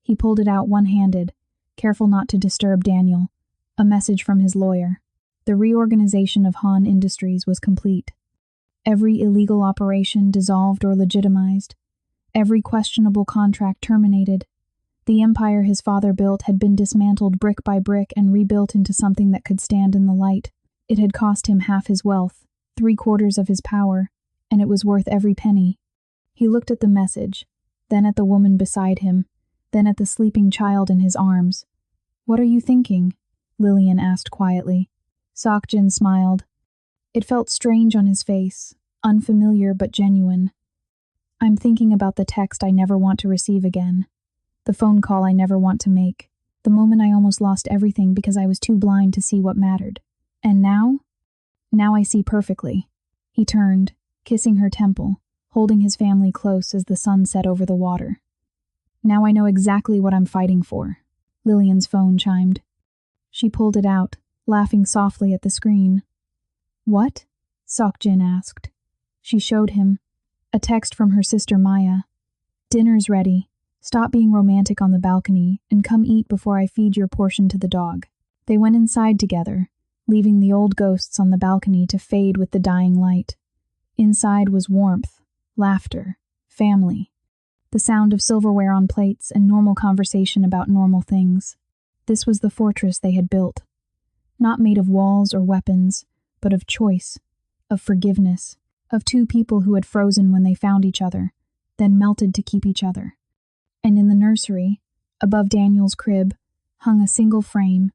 S1: He pulled it out one-handed, careful not to disturb Daniel. A message from his lawyer. The reorganization of Han Industries was complete. Every illegal operation dissolved or legitimized. Every questionable contract terminated. The empire his father built had been dismantled brick by brick and rebuilt into something that could stand in the light. It had cost him half his wealth, 3/4 of his power, and it was worth every penny. He looked at the message, then at the woman beside him, then at the sleeping child in his arms. "What are you thinking?" Lillian asked quietly. Sokjin smiled. It felt strange on his face, unfamiliar but genuine. "I'm thinking about the text I never want to receive again. The phone call I never want to make. The moment I almost lost everything because I was too blind to see what mattered. And now? Now I see perfectly." He turned, kissing her temple, holding his family close as the sun set over the water. "Now I know exactly what I'm fighting for." Lillian's phone chimed. She pulled it out, laughing softly at the screen. "What?" Sokjin asked. She showed him. A text from her sister Maya. "Dinner's ready. Stop being romantic on the balcony and come eat before I feed your portion to the dog." They went inside together, leaving the old ghosts on the balcony to fade with the dying light. Inside was warmth, laughter, family, the sound of silverware on plates and normal conversation about normal things. This was the fortress they had built. Not made of walls or weapons, but of choice, of forgiveness, of two people who had frozen when they found each other, then melted to keep each other. And in the nursery, above Daniel's crib, hung a single frame.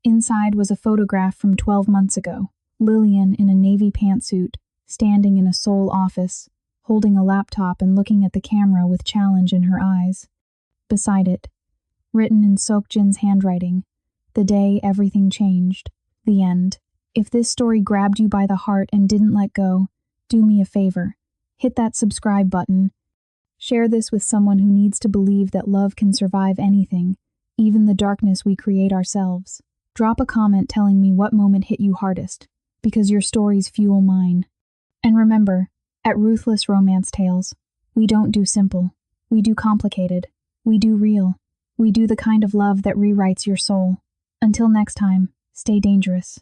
S1: Inside was a photograph from 12 months ago, Lillian in a navy pantsuit, standing in a Seoul office, holding a laptop and looking at the camera with challenge in her eyes. Beside it, written in Sokjin's handwriting, "The day everything changed. The end." If this story grabbed you by the heart and didn't let go, do me a favor. Hit that subscribe button. Share this with someone who needs to believe that love can survive anything, even the darkness we create ourselves. Drop a comment telling me what moment hit you hardest, because your stories fuel mine. And remember, at Ruthless Romance Tales, we don't do simple. We do complicated. We do real. We do the kind of love that rewrites your soul. Until next time, stay dangerous.